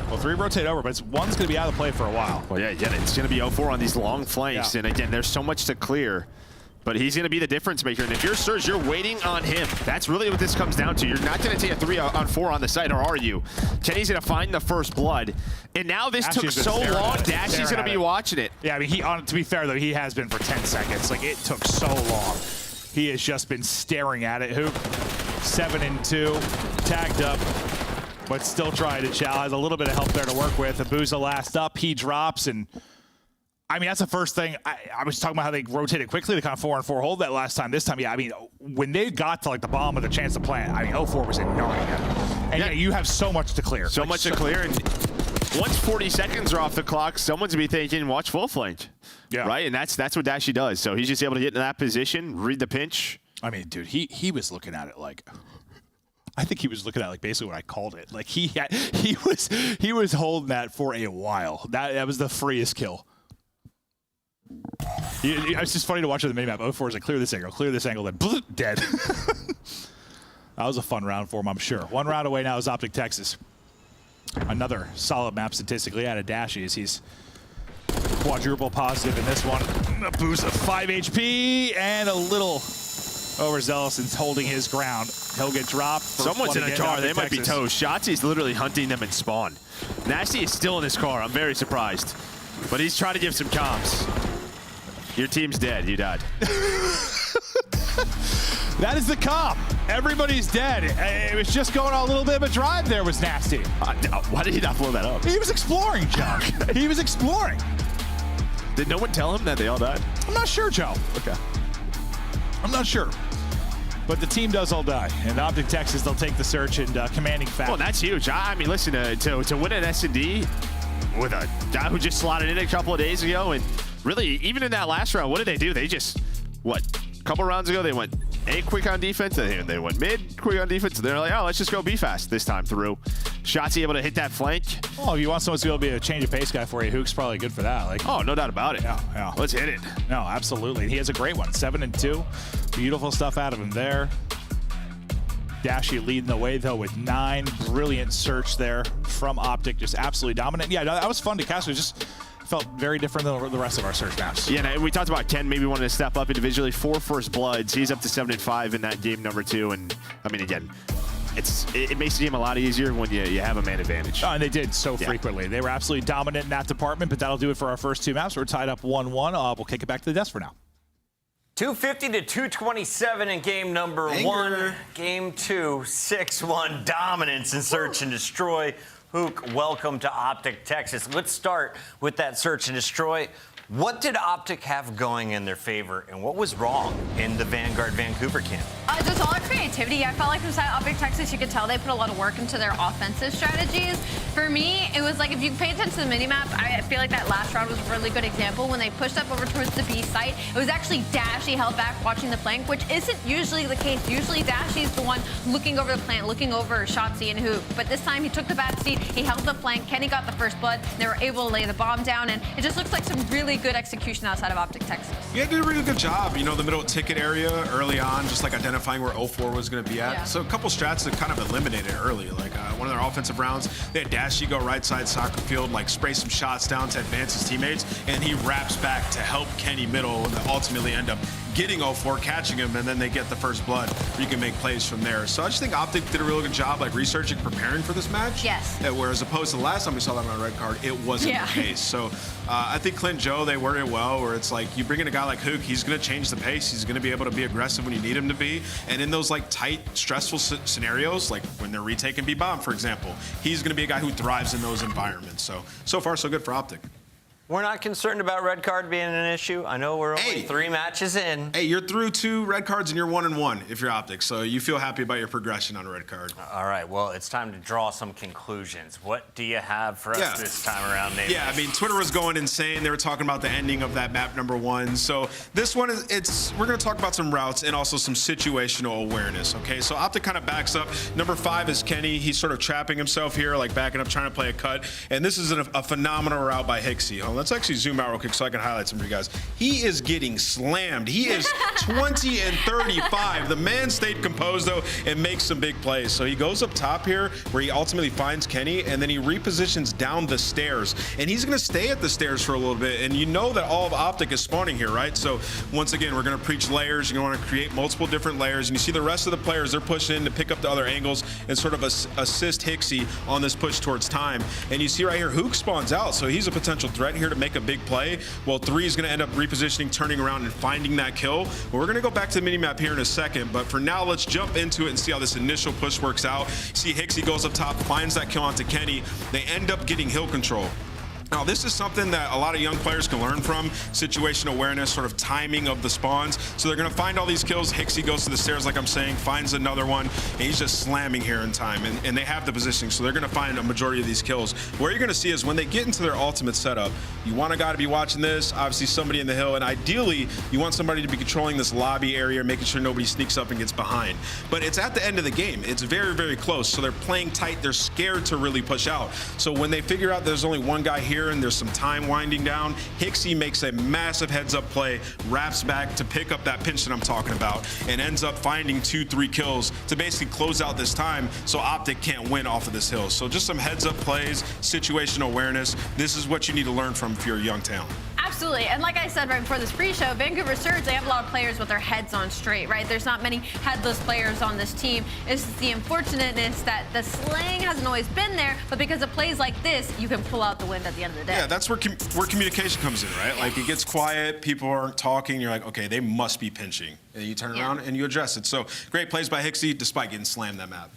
Well, 3 rotate over, but one's going to be out of the play for a while. Well, yeah, it's going to be 0-4 on these long flanks. And again, there's so much to clear. But he's going to be the difference maker. And if you're Surge, you're waiting on him. That's really what this comes down to. You're not going to take a 3-on-4 on the site, or are you? Kenny's going to find the first blood. And now this took so long, Dashy's going to be watching it. Yeah, I mean, to be fair, though, he has been for 10 seconds. Like, it took so long. He has just been staring at it. Hoop, 7-2, tagged up, but still trying to chow. Has a little bit of help there to work with. Abuza last up, he drops, and I mean, that's the first thing. I was talking about how they rotated quickly to kind of 4-on-4 hold that last time. This time, yeah, I mean, when they got to like the bomb with a chance to plant, I mean, 04 was ignoring it. And yeah, you have so much to clear. So much to clear. And once 40 seconds are off the clock, someone's going to be thinking, watch full flank. Yeah. Right? And that's what Dashy does. So he's just able to get in that position, read the pinch. I mean, dude, he was looking at it like, I think he was looking at like basically what I called it. Like he was holding that for a while. That was the freest kill. It's just funny to watch on the minimap. 04 is like, clear this angle, then bloop, dead. That was a fun round for him, I'm sure. 1 round away now is Optic Texas. Another solid map statistically out of Dashy as he's quadruple positive in this one. A boost of 5 HP and a little overzealous and holding his ground. He'll get dropped. Someone's in a car. They might be toast. Shotzi's literally hunting them in spawn. Nasty is still in his car. I'm very surprised. But he's trying to give some comms. Your team's dead. You died. That is the comp. Everybody's dead. It was just going on a little bit of a drive there was Nasty. Why did he not blow that up? He was exploring, John. He was exploring. Did no one tell him that they all died? I'm not sure, Joe. Okay. I'm not sure. But the team does all die. And Optic Texas, they'll take the search in commanding fashion. Well, that's huge. I mean, listen, to win an S&D with a guy who just slotted in a couple of days ago, and really, even in that last round, what did they do? They just, a couple rounds ago, they went A, quick on defense, and they went mid, quick on defense, and they're like, oh, let's just go B fast this time through. Shotzzy able to hit that flank. Oh, if you want someone to be able to be a change of pace guy for you, Hook's probably good for that. Like, oh, no doubt about it. Yeah. Let's hit it. No, absolutely. He has a great one, 7-2. Beautiful stuff out of him there. Dashy leading the way, though, with 9. Brilliant search there from Optic. Just absolutely dominant. Yeah, that was fun to cast. It just felt very different than the rest of our search maps. Yeah, and we talked about Ken maybe wanting to step up individually. 4 first bloods. He's up to 7-5 in that game number 2. And, I mean, again, it makes the game a lot easier when you have a man advantage. Oh, and they did so frequently. They were absolutely dominant in that department, but that'll do it for our first 2 maps. We're tied up 1-1. We'll kick it back to the desk for now. 250 to 227 in game number 1. Game 2, 6-1 dominance in search and destroy. Hook, welcome to Optic Texas. Let's start with that search and destroy. What did Optic have going in their favor, and what was wrong in the Vanguard Vancouver camp? Just all the creativity. I felt like from Optic Texas, you could tell they put a lot of work into their offensive strategies. For me, it was like if you pay attention to the mini-map, I feel like that last round was a really good example. When they pushed up over towards the B site, it was actually Dashy held back watching the flank, which isn't usually the case. Usually Dashy's the one looking over the plant, looking over Shotzzy and Hook. But this time he took the back seat, he held the flank, Kenny got the first blood, they were able to lay the bomb down, and it just looks like some really good execution outside of Optic Texas. Yeah, did a really good job. You know, the middle ticket area early on, just like identifying where 04 was going to be at. Yeah. So a couple strats that kind of eliminated early. Like one of their offensive rounds, they had Dashy go right side soccer field, like spray some shots down to advance his teammates, and he wraps back to help Kenny middle, and ultimately end up getting 04, catching him, and then they get the first blood where you can make plays from there. So I just think Optic did a really good job like researching, preparing for this match. Yes. Whereas opposed to the last time we saw them on a red card, it wasn't the case. So I think Clint Joe, they worded it well, where it's like you bring in a guy like Hook, he's going to change the pace. He's going to be able to be aggressive when you need him to be. And in those like tight, stressful scenarios, like when they're retaking B-bomb, for example, he's going to be a guy who thrives in those environments. So far, so good for Optic. We're not concerned about red card being an issue. I know we're only 3 matches in. Hey, you're through 2 red cards and you're 1-1 if you're Optic. So you feel happy about your progression on a red card. All right, well, it's time to draw some conclusions. What do you have for us this time around, Nate? Yeah, I mean, Twitter was going insane. They were talking about the ending of that map number 1. So this one we're going to talk about some routes and also some situational awareness, okay? So Optic kind of backs up. Number 5 is Kenny. He's sort of trapping himself here, like backing up, trying to play a cut. And this is a phenomenal route by Hixie. Let's actually zoom out real quick so I can highlight some for you guys. He is getting slammed. He is 20 and 35. The man stayed composed, though, and makes some big plays. So he goes up top here where he ultimately finds Kenny, and then he repositions down the stairs. And he's going to stay at the stairs for a little bit. And you know that all of Optic is spawning here, right? So once again, we're going to preach layers. You're going to want to create multiple different layers. And you see the rest of the players, they're pushing in to pick up the other angles and sort of assist Hixie on this push towards time. And you see right here, Hook spawns out. So he's a potential threat here to make a big play. Well, 3 is going to end up repositioning, turning around, and finding that kill. Well, we're going to go back to the minimap here in a second, but for now, let's jump into it and see how this initial push works out. See Hixie goes up top, finds that kill onto Kenny. They end up getting hill control. Now, this is something that a lot of young players can learn from, situational awareness, sort of timing of the spawns. So they're going to find all these kills. Hixie goes to the stairs, like I'm saying, finds another one, and he's just slamming here in time. And they have the positioning, so they're going to find a majority of these kills. Where you're going to see is when they get into their ultimate setup, you want a guy to be watching this, obviously somebody in the hill, and ideally, you want somebody to be controlling this lobby area, making sure nobody sneaks up and gets behind. But it's at the end of the game. It's very, very close, so they're playing tight. They're scared to really push out. So when they figure out there's only one guy here and there's some time winding down, Hixie makes a massive heads-up play, wraps back to pick up that pinch that I'm talking about, and ends up finding 2-3 kills to basically close out this time so Optic can't win off of this hill. So just some heads-up plays, situational awareness. This is what you need to learn from if you're a young talent. Absolutely. And like I said right before this pre-show, Vancouver Surge, they have a lot of players with their heads on straight, right? There's not many headless players on this team. It's the unfortunateness that the slang hasn't always been there, but because of plays like this, you can pull out the wind at the end of the day. Yeah, that's where communication comes in, right? Like it gets quiet, people aren't talking, you're like, okay, they must be pinching. And you turn around and you address it. So great plays by Hixie despite getting slammed that map.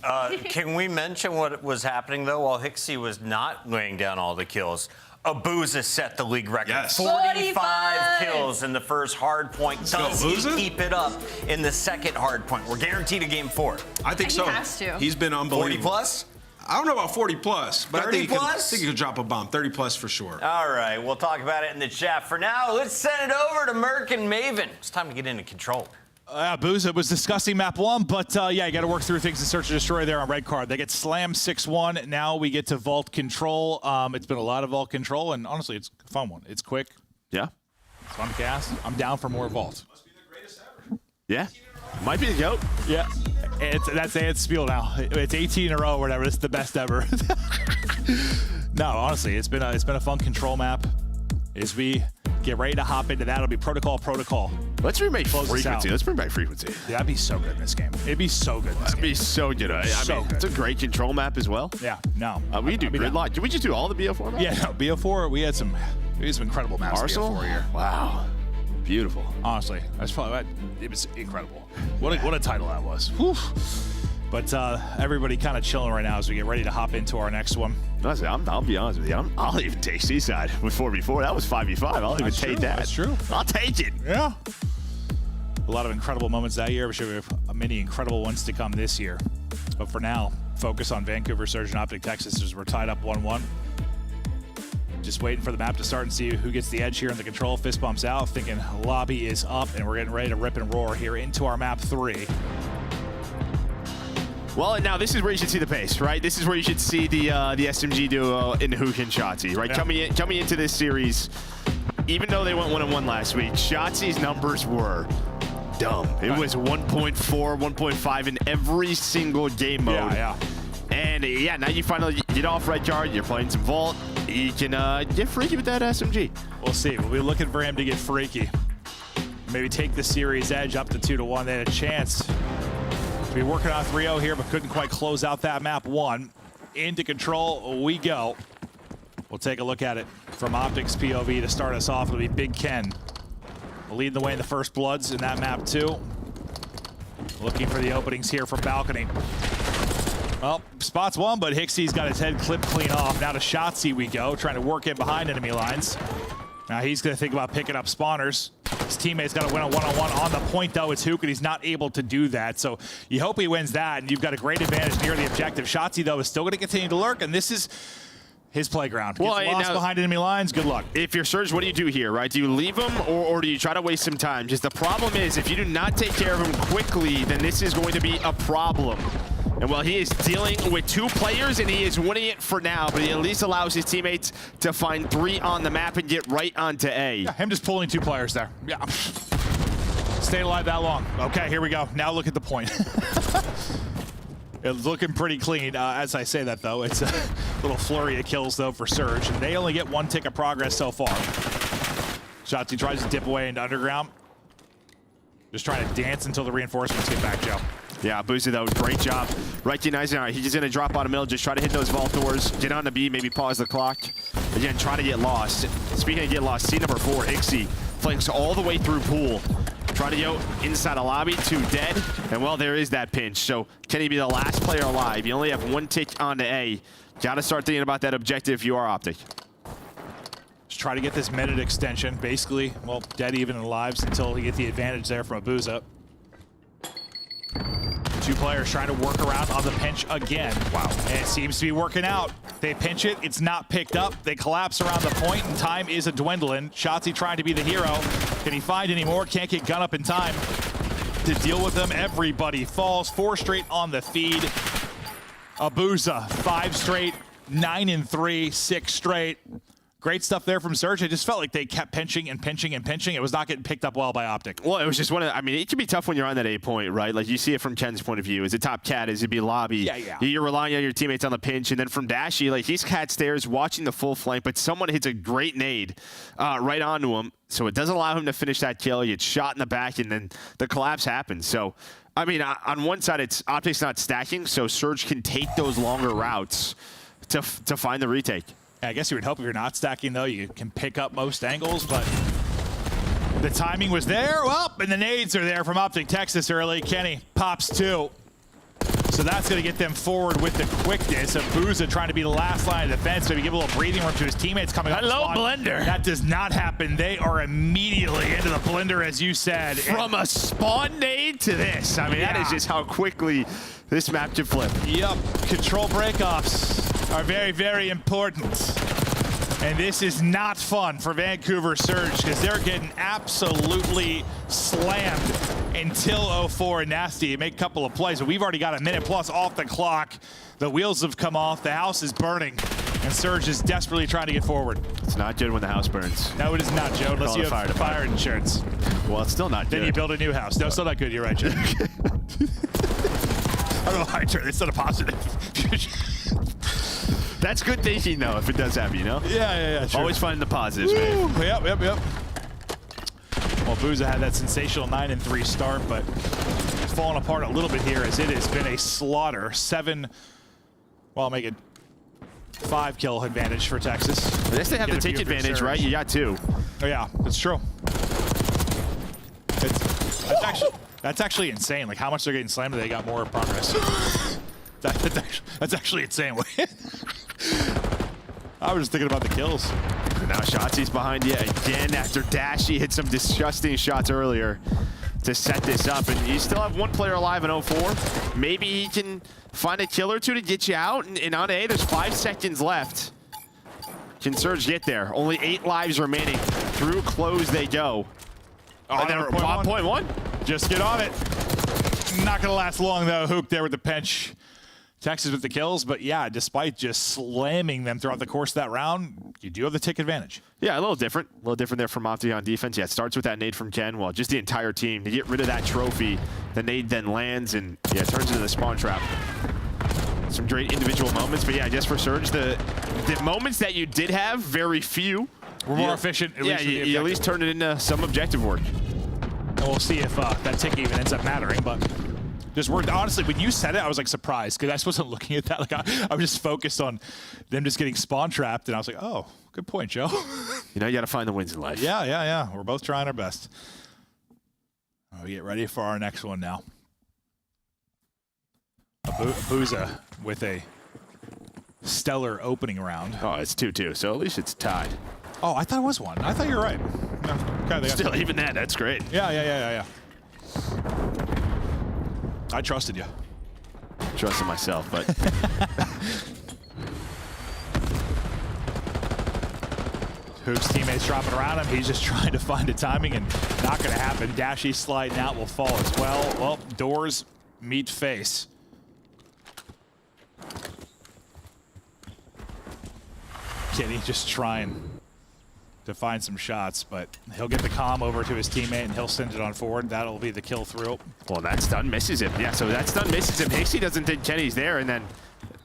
Can we mention what was happening, though, while Hixie was not laying down all the kills? Abuza set the league record. Yes. 45 kills in the first hard point. Does he Abuza? keep it up in the second hard point? We're guaranteed a game 4. I think He so. has to. He's been 40 unbelievable. plus? I don't know about 40 plus, but 30 I plus? think he could drop a bomb. 30 plus for sure. All right, we'll talk about it in the chat. For now, let's send it over to Merc and Maven. It's time to get into control. Booza was discussing map 1, but yeah, you got to work through things in Search and Destroy there on red card. They get slammed 6-1. Now we get to Vault Control. It's been a lot of Vault Control, and honestly, it's a fun one. It's quick. Yeah. It's fun to cast. I'm down for more Vault. Must be the greatest ever. Yeah. Might be the GOAT. Yeah. That's Ant's spiel now. It's 18 in a row or whatever. It's the best ever. No, honestly, it's been a fun control map. As we get ready to hop into that, it'll be protocol. Let's remake Close this frequency. out. Let's bring back frequency. Yeah, that'd be so good in this game. It'd be so good in this That'd game. be so good. I So mean, good. it's a great control map as well. Yeah, no. We can do I'd be down. gridlock. Did we just do all the BO4 maps? Yeah, no, BO4, we had some incredible maps in Arsenal? BO4 here. Wow. Beautiful. Honestly, that's probably it was incredible. What a title that was. Whew. But everybody kind of chilling right now as we get ready to hop into our next one. Honestly, I'll be honest with you. I'll even take Seaside with 4v4. That was 5v5. I'll even That's take true. that. That's true. I'll take it. Yeah. A lot of incredible moments that year. I'm sure we have many incredible ones to come this year. But for now, focus on Vancouver Surge and Optic Texas as we're tied up 1-1. Just waiting for the map to start and see who gets the edge here in the control. Fist bumps out, thinking lobby is up, and we're getting ready to rip and roar here into our map 3. Well, and now this is where you should see the pace, right? This is where you should see the SMG duo in Hook and Shotzi, right? Yeah. Coming into this series, even though they went 1-1 last week, Shotzi's numbers were dumb. It was 1.4, 1.5 in every single game mode. Yeah. And yeah, now you finally get off red card. You're playing some Vault. You can get freaky with that SMG. We'll see. We'll be looking for him to get freaky. Maybe take the series edge up to 2-1. They had a chance to be working on 3-0 here, but couldn't quite close out that map 1. Into control we go. We'll take a look at it from Optics POV to start us off. It'll be Big Ken leading the way in the first bloods in that map 2. Looking for the openings here from balcony. Well, spots one, but Hicksy's got his head clipped clean off. Now to Shotzi we go, trying to work in behind enemy lines. Now he's going to think about picking up spawners. His teammate's got to win a one-on-one on the point, though. It's Hook, and he's not able to do that. So you hope he wins that, and you've got a great advantage near the objective. Shotzi, though, is still going to continue to lurk, and this is his playground. Gets lost behind enemy lines, good luck. If you're Surge, what do you do here, right? Do you leave him or do you try to waste some time? Just the problem is, if you do not take care of him quickly, then this is going to be a problem. And while he is dealing with 2 players and he is winning it for now, but he at least allows his teammates to find 3 on the map and get right onto A. Yeah, him just pulling 2 players there. Yeah. Stayed alive that long. Okay, here we go. Now look at the point. It's looking pretty clean. As I say that, though, it's a little flurry of kills, though, for Surge. And they only get 1 tick of progress so far. Shotzi tries to dip away into underground. Just trying to dance until the reinforcements get back, Joe. Yeah, Boozy, though, great job recognizing. All right, he's just going to drop on a middle, just try to hit those vault doors, get on the B, maybe pause the clock. Again, try to get lost. Speaking of get lost, C number 4, Ixie, flanks all the way through pool. Try to go inside a lobby, 2 dead, and well, there is that pinch. So can he be the last player alive? You only have 1 tick onto A. Got to start thinking about that objective if you are Optic. Just try to get this minute extension. Basically, well, dead even in lives until he gets the advantage there from Abuza. 2 players trying to work around on the pinch again. Wow. And it seems to be working out. They pinch it, it's not picked up. They collapse around the point, and time is a dwindling. Shotzi trying to be the hero. Can he find any more? Can't get gun up in time to deal with them. Everybody falls. 4 straight on the feed. Abuza, 5 straight, 9 and 3, 6 straight. Great stuff there from Surge. I just felt like they kept pinching and pinching and pinching. It was not getting picked up well by Optic. Well, it was just one of the, I mean, it can be tough when you're on that A point, right? Like, you see it from Ken's point of view. As a top cat, as it'd be lobby. Yeah. You're relying on your teammates on the pinch. And then from Dashy, like, he's cat stairs watching the full flank, but someone hits a great nade right onto him. So it doesn't allow him to finish that kill. He gets shot in the back, and then the collapse happens. So, I mean, on one side, it's Optic's not stacking, so Surge can take those longer routes to find the retake. I guess you would hope if you're not stacking, though, you can pick up most angles, but the timing was there. Well, and the nades are there from Optic Texas early. Kenny pops 2. So that's going to get them forward with the quickness of Booza trying to be the last line of defense, maybe give a little breathing room to his teammates coming up. Hello, Blender. That does not happen. They are immediately into the blender, as you said. From a spawn nade to this. I mean, that is just how quickly this map can flip. Yep, control breakoffs are very, very important. And this is not fun for Vancouver Surge because they're getting absolutely slammed until 04 and Nasty make a couple of plays. But we've already got a minute plus off the clock. The wheels have come off. The house is burning. And Surge is desperately trying to get forward. It's not good when the house burns. No, it is not, Joe, unless you have fire insurance. Well, it's still not good. Then you build a new house. No, still not good. You're right, Joe. I don't know why I turned. It's not a positive. That's good thinking, though, if it does happen, you know? Yeah, sure. Always finding the positives, man. Yep. Well, Booza had that sensational 9-3 start, but it's fallen apart a little bit here as it has been a slaughter. 5 kill advantage for Texas. I guess they have the take advantage, right? You got 2. Oh, yeah, that's true. That's actually insane. Like, how much they're getting slammed, they got more progress. That's actually insane. I was just thinking about the kills. And now Shotzi's behind you again after Dashy hit some disgusting shots earlier to set this up. And you still have one player alive in 04. Maybe he can find a kill or two to get you out. And on A, there's 5 seconds left. Can Surge get there? Only 8 lives remaining. Through close they go. Oh, and then point one. Just get on it. Not going to last long, though. Hook there with the pinch. Texas with the kills, but yeah, despite just slamming them throughout the course of that round, you do have the tick advantage. Yeah, a little different. A little different there from Opti on defense. Yeah, it starts with that nade from Ken. Well, just the entire team to get rid of that trophy. The nade then lands and, yeah, it turns into the spawn trap. Some great individual moments, but yeah, just for Surge, the moments that you did have, very few. We're more efficient. Yeah, you at least turned it into some objective work. And we'll see if that tick even ends up mattering, but just worked. Honestly, when you said it, I was like surprised because I wasn't looking at that. Like I was just focused on them just getting spawn trapped, and I was like, oh, good point, Joe. You know, you got to find the wins in life. Yeah. We're both trying our best. We get ready for our next one now. Booza with a stellar opening round. Oh, it's 2-2, so at least it's tied. Oh, I thought it was 1. I thought you were right. No, okay, still, even that's great. Yeah. I trusted you. Trusted myself, but Hook's teammates dropping around him. He's just trying to find a timing and not going to happen. Dashy sliding out will fall as well. Well, doors meet face. Kenny just trying to find some shots, but he'll get the comm over to his teammate and he'll send it on forward. That'll be the kill through. Well, that stun misses him. Yeah, so that stun misses him. Hixie doesn't think Kenny's there, and then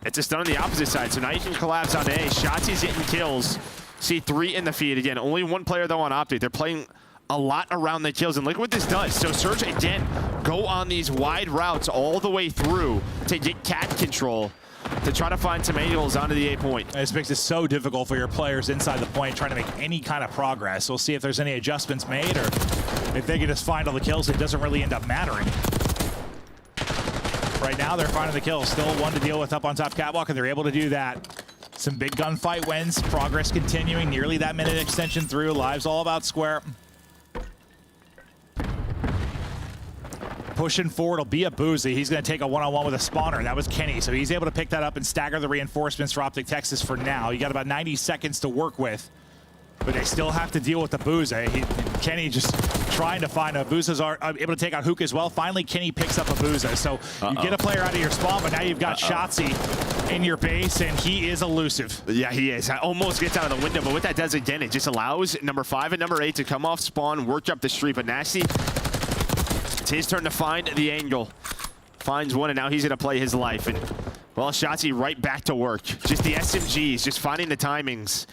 it's a stun on the opposite side. So now you can collapse on A. Shotzi's getting kills. See 3 in the feed again. Only 1 player though on Optic. They're playing a lot around the kills, and look what this does. So Surge again go on these wide routes all the way through to get cat control, to try to find some angles onto the A point. This makes it so difficult for your players inside the point trying to make any kind of progress. We'll see if there's any adjustments made or if they can just find all the kills. It doesn't really end up mattering. Right now, they're finding the kills. Still 1 to deal with up on top catwalk, and they're able to do that. Some big gunfight wins. Progress continuing. Nearly that minute extension through. Lives all about square. Pushing forward will be a Boozy. He's going to take a one-on-one with a spawner. That was Kenny, so he's able to pick that up and stagger the reinforcements for Optic Texas for now. You got about 90 seconds to work with, but they still have to deal with the Boozy. Kenny just trying to find a Booza's able to take out Hook as well. Finally, Kenny picks up a Booza. So you get a player out of your spawn, but now you've got Shotzi in your base, and he is elusive. Yeah, he is. Almost gets out of the window, but what that does again, it just allows number 5 and number 8 to come off spawn, work up the street, but Nasty, it's his turn to find the angle. Finds one, and now he's going to play his life. And, well, Shotzi right back to work. Just the SMGs, just finding the timings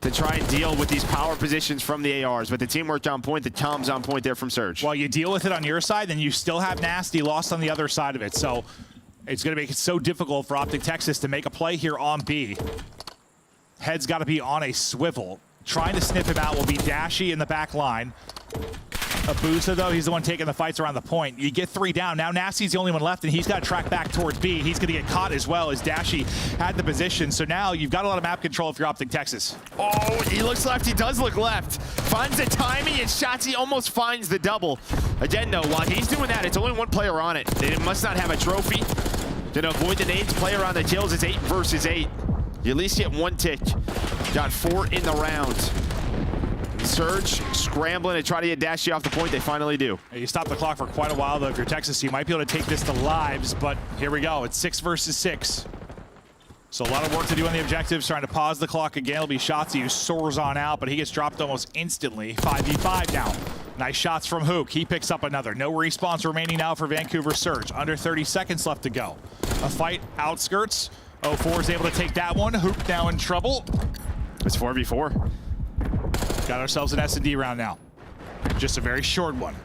to try and deal with these power positions from the ARs. But the teamwork on point, the comms on point there from Surge. While you deal with it on your side, then you still have Nasty lost on the other side of it. So it's going to make it so difficult for Optic Texas to make a play here on B. Head's got to be on a swivel. Trying to sniff him out will be Dashy in the back line. Abusa, though, he's the one taking the fights around the point. You get 3 down. Now Nasty's the only one left, and he's got to track back towards B. He's going to get caught as well as Dashy had the position. So now you've got a lot of map control if you're Optic Texas. Oh, he looks left. He does look left. Finds the timing, and Shotzzy almost finds the double. Again, though, while he's doing that, it's only one player on it. They must not have a trophy. To avoid the nades, player on the kills. It's 8 versus 8. You at least get 1 tick. Got 4 in the round. Surge scrambling to try to get Dashy off the point. They finally do. You stopped the clock for quite a while, though. If you're Texas, you might be able to take this to lives, but here we go. It's 6 versus 6. So a lot of work to do on the objectives, trying to pause the clock again. It'll be Shotzzy who soars on out, but he gets dropped almost instantly. 5v5 now. Nice shots from Hook. He picks up another. No respawns remaining now for Vancouver Surge. Under 30 seconds left to go. A fight outskirts. 04 is able to take that one. Hook now in trouble. It's 4v4. Got ourselves an S&D round now. Just a very short one.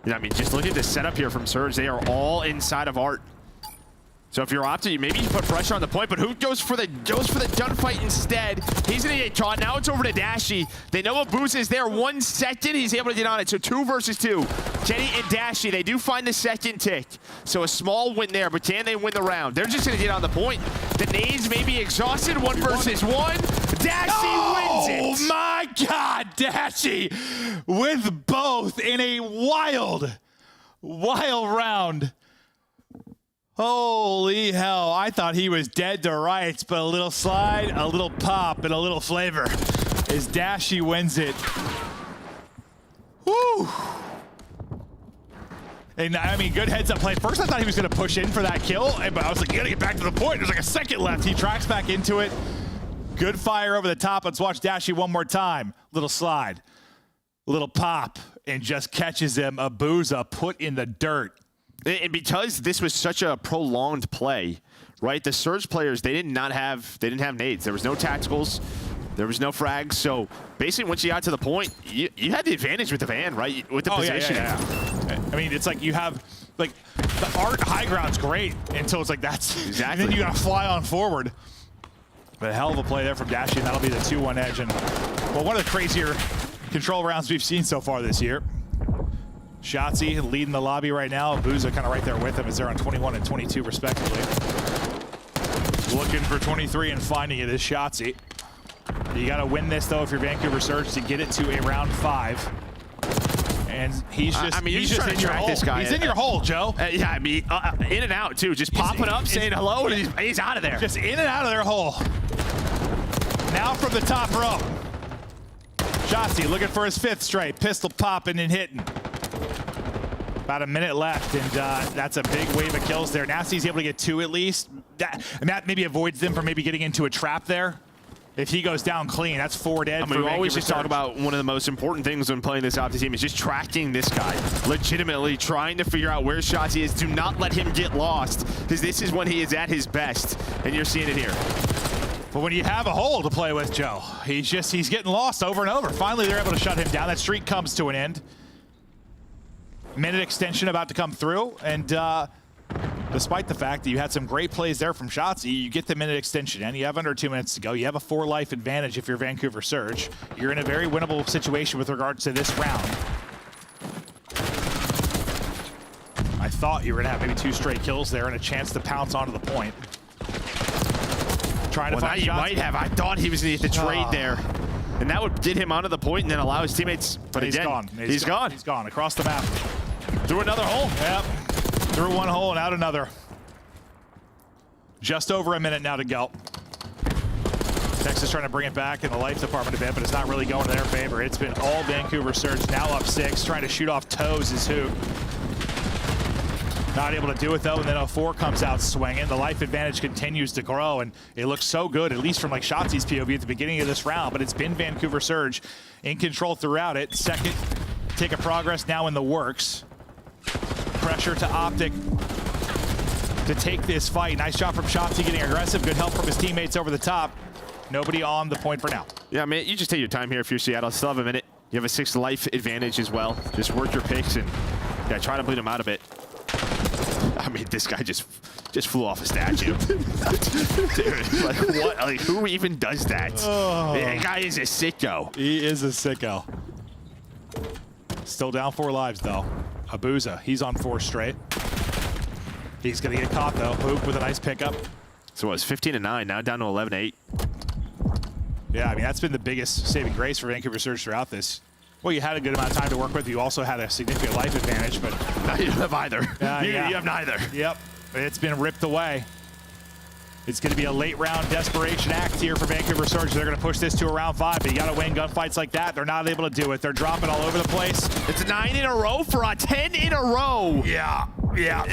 Yeah, I mean, just look at the setup here from Surge. They are all inside of Art. So if you're Optic, maybe you put pressure on the point, but who goes for the gunfight instead? He's gonna get caught. Now it's over to Dashy. They know Abusa is there. 1 second, he's able to get on it. So 2 versus 2. Kenny and Dashy, they do find the second tick. So a small win there, but can they win the round? They're just gonna get on the point. The nades may be exhausted. 1 versus 1. Dashy wins it. Oh my God, Dashy with both in a wild round. Holy hell, I thought he was dead to rights, but a little slide, a little pop, and a little flavor as Dashy wins it. Woo! And I mean, good heads up play. First I thought he was gonna push in for that kill, but I was like, you gotta get back to the point. There's like a second left. He tracks back into it. Good fire over the top. Let's watch Dashy one more time. Little slide, little pop, and just catches him. Abusa put in the dirt. And because this was such a prolonged play, right? The Surge players, they didn't have nades. There was no tacticals. There was no frags. So basically, once you got to the point, you had the advantage with the van, right? With the position. Yeah. I mean, it's like you have, like, the Art high ground's great until it's like that's exactly. And then you got to fly on forward. But a hell of a play there from Dashy, and that'll be the 2-1 edge. And, well, one of the crazier control rounds we've seen so far this year. Shotzzy leading the lobby right now. Abusa kind of right there with him as they're on 21 and 22 respectively. Looking for 23 and finding it is Shotzzy. You got to win this though if you're Vancouver Surge to get it to a round 5. And he's just, I mean, he's just in your hole. this guy. He's in your hole, Joe. Yeah, I mean, in and out too. Just popping up, saying hello, and he's out of there. Just in and out of their hole. Now from the top row. Shotzzy looking for his 5th straight. Pistol popping and hitting. About a minute left, and that's a big wave of kills there. Nasty's able to get 2 at least. That maybe avoids them from maybe getting into a trap there. If he goes down clean, that's 4 dead. I mean, we always just talk about one of the most important things when playing this Optic team is just tracking this guy. Legitimately trying to figure out where Shotzzy is. Do not let him get lost, because this is when he is at his best, and you're seeing it here. But when you have a hole to play with, Joe, he's getting lost over and over. Finally, they're able to shut him down. That streak comes to an end. Minute extension about to come through, and despite the fact that you had some great plays there from Shotzzy, you get the minute extension, and you have under 2 minutes to go. You have a 4-life advantage if you're Vancouver Surge. You're in a very winnable situation with regards to this round. I thought you were going to have maybe 2 straight kills there and a chance to pounce onto the point. Trying to find you might have. I thought he was going to get the trade there. And that would get him onto the point and then allow his teammates. But he's again, gone. He's gone. He's gone across the map. Through another hole. Yep. Through one hole and out another. Just over a minute now to go. Texas trying to bring it back in the life department a bit, but it's not really going to their favor. It's been all Vancouver Surge, now up 6, trying to shoot off toes is who. Not able to do it though, and then 04 comes out swinging. The life advantage continues to grow, and it looks so good, at least from like Shotzi's POV at the beginning of this round, but it's been Vancouver Surge in control throughout it. Second tick of progress now in the works. Pressure to Optic to take this fight. Nice shot from Shotzi getting aggressive. Good help from his teammates over the top. Nobody on the point for now. Yeah, man, you just take your time here if you're Seattle. Still have a minute. You have a 6 life advantage as well. Just work your picks and yeah, try to bleed him out a bit. I mean, this guy just flew off a statue. Dude, like what? Like who even does that? Oh. That guy is a sicko. He is a sicko. Still down 4 lives, though. Abuza, he's on 4 straight. He's going to get caught, though. Hook with a nice pickup. So it was 15-9, now down to 11-8. Yeah, I mean, that's been the biggest saving grace for Vancouver Surge throughout this. Well, you had a good amount of time to work with. You also had a significant life advantage, but Now you don't have either. You have neither. Yep, it's been ripped away. It's going to be a late round desperation act here for Vancouver Surge. They're going to push this to a round 5, but you got to win gunfights like that. They're not able to do it. They're dropping all over the place. It's 9 in a row for a 10 in a row. Yeah.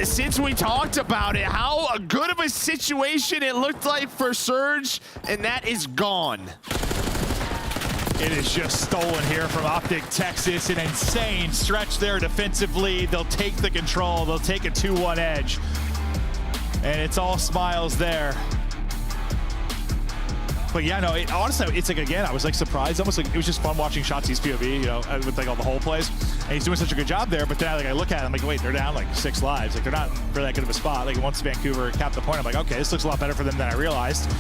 Since we talked about it, how good of a situation it looked like for Surge, and that is gone. It is just stolen here from Optic Texas. An insane stretch there defensively. They'll take the control. They'll take a 2-1 edge. And it's all smiles there. But yeah, no, honestly, it's like, again, I was like surprised. Almost like it was just fun watching Shotzi's POV, you know, with like all the whole plays. And he's doing such a good job there. But then like, I look at it, I'm like, wait, they're down like 6 lives. Like they're not really that good of a spot. Like once Vancouver capped the point, I'm like, okay, this looks a lot better for them than I realized.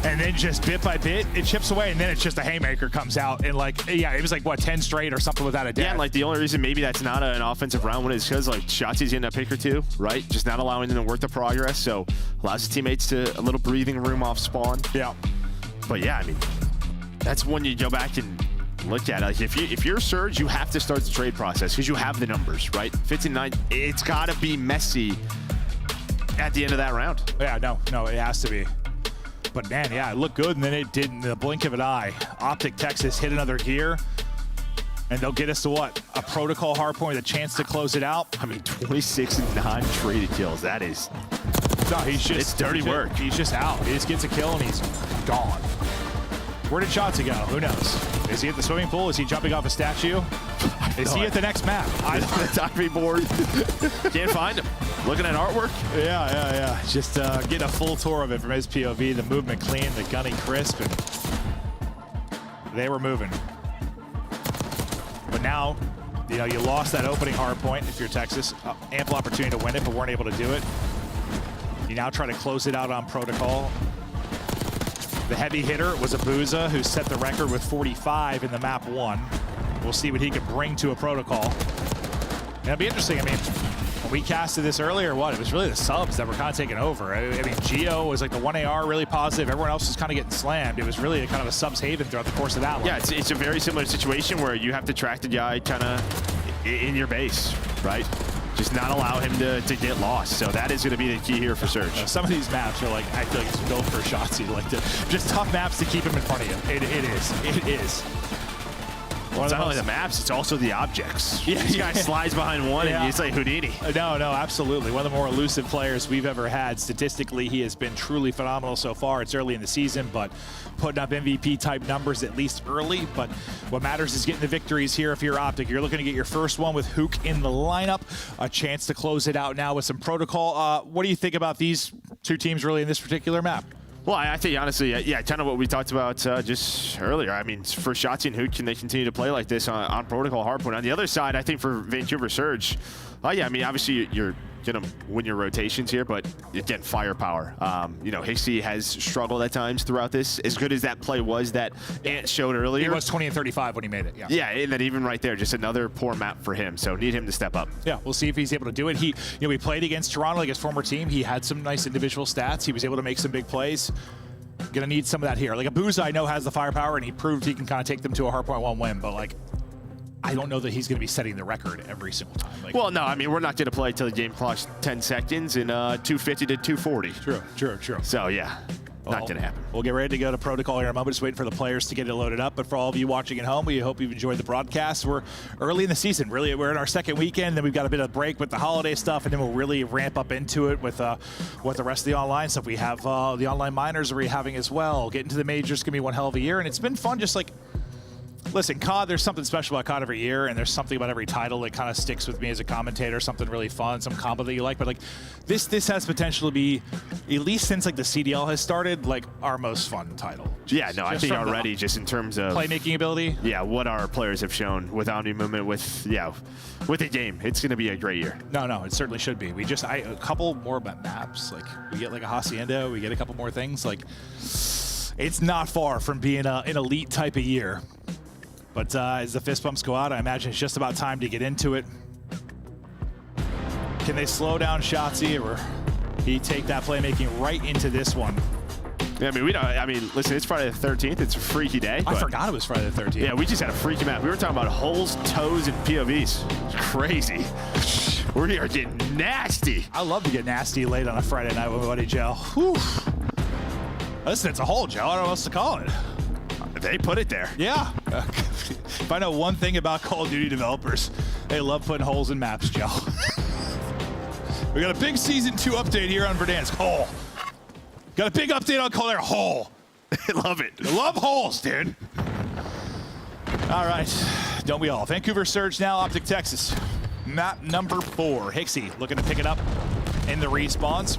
And then just bit by bit, it chips away, and then it's just a haymaker comes out, and like, yeah, it was like what 10 straight or something without a death. Yeah, and like the only reason maybe that's not an offensive round is because like Shotzi's getting a pick or 2, right? Just not allowing them to work the progress, so allows the teammates to a little breathing room off spawn. Yeah. But yeah, I mean, that's when you go back and look at it. Like if you're Surge, you have to start the trade process because you have the numbers, right? 15-9, it's got to be messy at the end of that round. Yeah, no, it has to be. But man, yeah, it looked good, and then it did in the blink of an eye. Optic Texas hit another gear, and they'll get us to what? A protocol hardpoint with a chance to close it out. I mean, 26 non-traded kills. That is... No, he's just... It's dirty work. He's just out. He just gets a kill, and he's gone. Where did Shotzi go? Who knows? Is he at the swimming pool? Is he jumping off a statue? Is he at the next map? I don't know. The diving board. Can't find him. Looking at artwork? Yeah. Just getting a full tour of it from his POV. The movement clean, the gunny crisp, and they were moving. But now, you know, you lost that opening hard point if you're Texas. Ample opportunity to win it, but weren't able to do it. You now try to close it out on protocol. The heavy hitter was Abuza, who set the record with 45 in the map 1. We'll see what he can bring to a protocol. And it'll be interesting. I mean, when we casted this earlier, it was really the subs that were kind of taking over. I mean, Geo was like the 1AR really positive. Everyone else was kind of getting slammed. It was really a kind of a subs haven throughout the course of that one. Yeah, it's a very similar situation where you have to track the guy kind of in your base, right? Just not allow him to get lost. So that is going to be the key here for Surge. Some of these maps are like, I feel like it's built for Shotzi. Like just tough maps to keep him in front of you. It is. It's not only the maps, it's also the objects. Yeah, this guy slides behind one and it's like Houdini. No, absolutely. One of the more elusive players we've ever had. Statistically, he has been truly phenomenal so far. It's early in the season, but putting up MVP-type numbers at least early. But what matters is getting the victories here if you're Optic. You're looking to get your first one with Hook in the lineup. A chance to close it out now with some protocol. What do you think about these two teams really in this particular map? Well, I think, honestly, yeah, kind of what we talked about just earlier. I mean, for Shotzi and Hook, can they continue to play like this on Protocol Hardpoint? On the other side, I think for Vancouver Surge, yeah, I mean, obviously, you're going to win your rotations here, but again, firepower. You know, Hixie has struggled at times throughout this. As good as that play was that Ant showed earlier. He was 20 and 35 when he made it, yeah. Yeah, and then even right there, just another poor map for him. So need him to step up. Yeah, we'll see if he's able to do it. He played against Toronto, like his former team. He had some nice individual stats. He was able to make some big plays. Gonna need some of that here. Like Abuza, I know, has the firepower, and he proved he can kind of take them to a hardpoint 1 win, but like, I don't know that he's going to be setting the record every single time. Like, well, no, I mean, we're not going to play till the game clocks 10 seconds in 250 to 240. True. So, yeah, not going to happen. We'll get ready to go to protocol here in a moment. Just waiting for the players to get it loaded up. But for all of you watching at home, we hope you've enjoyed the broadcast. We're early in the season. Really, we're in our second weekend. Then we've got a bit of break with the holiday stuff, and then we'll really ramp up into it with the rest of the online stuff. We have the online minors that we're having as well. Getting to the majors is going to be one hell of a year, and it's been fun just like... Listen, COD, there's something special about COD every year, and there's something about every title that kind of sticks with me as a commentator, something really fun, some combo that you like. But like this has potential to be, at least since like the CDL has started, like our most fun title. Yeah, no, I think already just in terms of playmaking ability. Yeah, what our players have shown with Omni Movement, with the game, it's going to be a great year. No, it certainly should be. We just a couple more maps, like we get like a Hacienda, we get a couple more things. Like it's not far from being an elite type of year. But as the fist bumps go out, I imagine it's just about time to get into it. Can they slow down Shotzzy, or he take that playmaking right into this one? Yeah, I mean, listen, it's Friday the 13th. It's a freaky day. I forgot it was Friday the 13th. Yeah, we just had a freaky map. We were talking about holes, toes, and POVs. It's crazy. We are getting nasty. I love to get nasty late on a Friday night with my buddy Joe. Whew. Listen, it's a hole, Joe. I don't know what else to call it. They put it there. Yeah. If I know one thing about Call of Duty developers, they love putting holes in maps, Joe. We got a big Season 2 update here on Verdansk. Hole. Got a big update on Call Air. Hole. I love it. I love holes, dude. All right. Don't we all? Vancouver Surge now, Optic Texas. Map number 4. Hixie looking to pick it up in the respawns.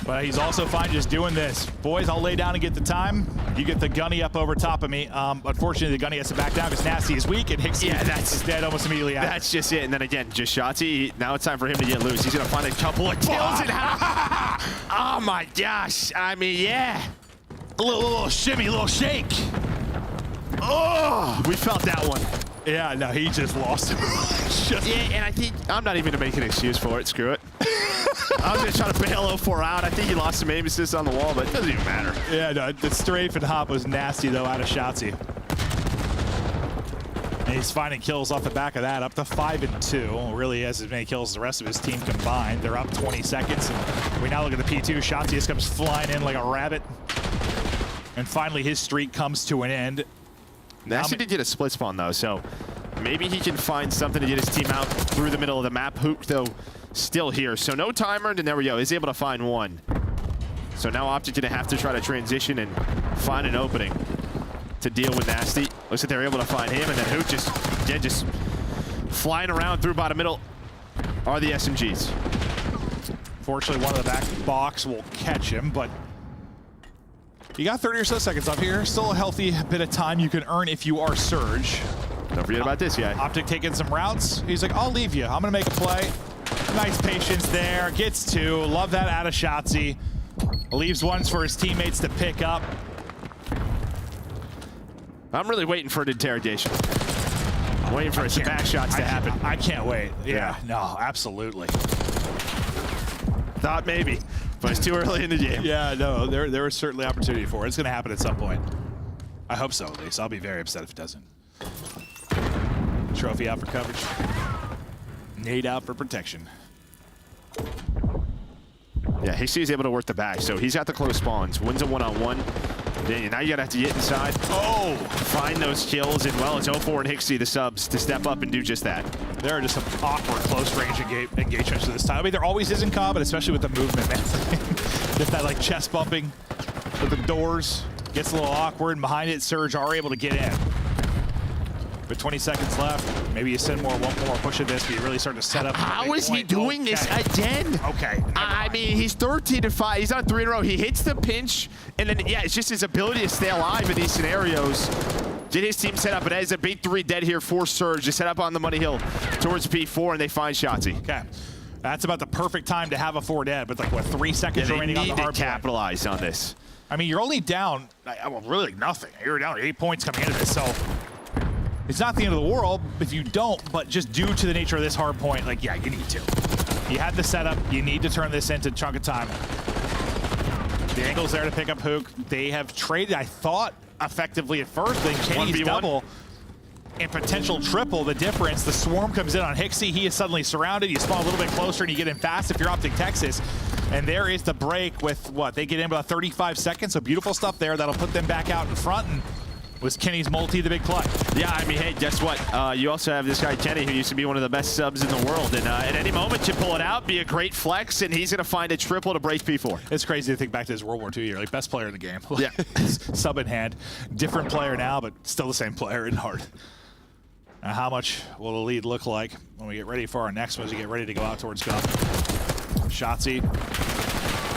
But he's also fine just doing this. Boys, I'll lay down and get the time. You get the gunny up over top of me. Unfortunately, the gunny has to back down because Nasty is weak, and Hixie is dead almost immediately after. That's just it. And then again, just Shotzzy. Now it's time for him to get loose. He's going to find a couple of kills. Oh, my gosh. I mean, yeah. A little shimmy, a little shake. Oh, we felt that one. Yeah, no, he just lost him. Yeah, and I think I'm not even going to make an excuse for it. Screw it. I was going to try to bail 04 out. I think he lost some aim assist on the wall, but it doesn't even matter. Yeah, no, the strafe and hop was nasty, though, out of Shotzzy. And he's finding kills off the back of that, up to 5 and 2. Really has as many kills as the rest of his team combined. They're up 20 seconds. And we now look at the P2. Shotzzy just comes flying in like a rabbit. And finally, his streak comes to an end. Nasty did get a split spawn, though, so maybe he can find something to get his team out through the middle of the map. Hook, though, still here. So no timer, and there we go. He's able to find one. So now Optic going to have to try to transition and find an opening to deal with Nasty. Looks like they're able to find him, and then Hook just flying around through bottom middle are the SMGs. Fortunately, one of the back box will catch him, but you got 30 or so seconds up here. Still a healthy bit of time you can earn if you are Surge. Don't forget about this guy. Optic taking some routes. He's like, I'll leave you. I'm going to make a play. Nice patience there. Gets 2. Love that out of Shotzzy. Leaves ones for his teammates to pick up. I'm really waiting for an interrogation. I'm waiting for some back shots to happen. I can't wait. Yeah, no, absolutely. Thought maybe, but it's too early in the game. Yeah, no, there is certainly opportunity for it. It's going to happen at some point. I hope so, at least. I'll be very upset if it doesn't. Trophy out for coverage. Nade out for protection. Yeah, Hixie is able to work the back, so he's got the close spawns. Wins a one-on-one. Now you gotta have to get inside. Oh! Find those kills, and well, it's 04 and Hixie, the subs, to step up and do just that. There are just some awkward close-range engagements this time. I mean, there always is in COD, but especially with the movement, man. Just that, like, chest bumping with the doors. Gets a little awkward, and behind it, Surge are able to get in. With 20 seconds left, maybe you send one more push of this, but you really start to set up. How is he doing this again? Okay. I mean, he's 13-5. He's on 3 in a row. He hits the pinch, and then, yeah, it's just his ability to stay alive in these scenarios. Get his team set up, but as a big 3 dead here for Surge, to set up on the money hill towards P4, and they find Shotzzy. Okay. That's about the perfect time to have a 4 dead, but like, what, 3 seconds remaining on the hard point. They need to capitalize on this. I mean, you're only down, well, really nothing. You're down 8 points coming into this, so it's not the end of the world if you don't, but just due to the nature of this hard point, like, yeah, you need to. You had the setup. You need to turn this into a chunk of time. The angle's there to pick up Hook. They have traded, I thought, effectively at first, but Kenny's double and potential triple the difference. The swarm comes in on Hixie. He is suddenly surrounded. You spawn a little bit closer and you get in fast if you're Optic Texas. And there is the break with what? They get in about 35 seconds. So beautiful stuff there. That'll put them back out in front. And was Kenny's multi the big play? Yeah, I mean, hey, guess what? You also have this guy, Kenny, who used to be one of the best subs in the world. And at any moment, you pull it out, be a great flex, and he's going to find a triple to break P4. It's crazy to think back to his World War II year. Like, best player in the game. Yeah. Sub in hand. Different player now, but still the same player in heart. Now, how much will the lead look like when we get ready for our next one as we get ready to go out towards Gup? Shotzzy.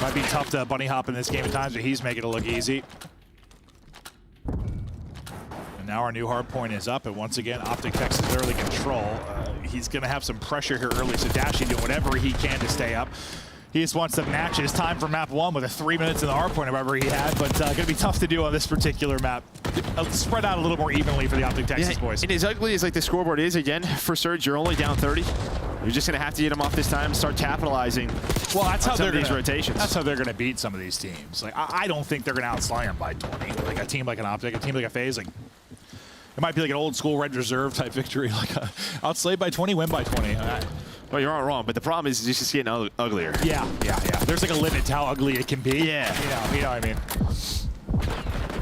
Might be tough to bunny hop in this game at times, but he's making it look easy. And now our new hard point is up, and once again, Optic Texas early control. He's going to have some pressure here early, so Dashy doing whatever he can to stay up. He just wants to match his time for map 1 with a 3 minutes in the hard point or whatever he had, but going to be tough to do on this particular map. Spread out a little more evenly for the Optic Texas boys. And as ugly as like the scoreboard is, again, for Surge, you're only down 30. You're just going to have to get them off this time and start capitalizing. Well, that's how they're these rotations. That's how they're going to beat some of these teams. Like, I don't think they're going to outslay them by 20. Like a team like an Optic, a team like a FaZe, like it might be like an old school Red Reserve type victory, like outslay by 20, win by 20. Well, you're not wrong, but the problem is it's just getting uglier. Yeah. There's like a limit to how ugly it can be. Yeah. You know what I mean?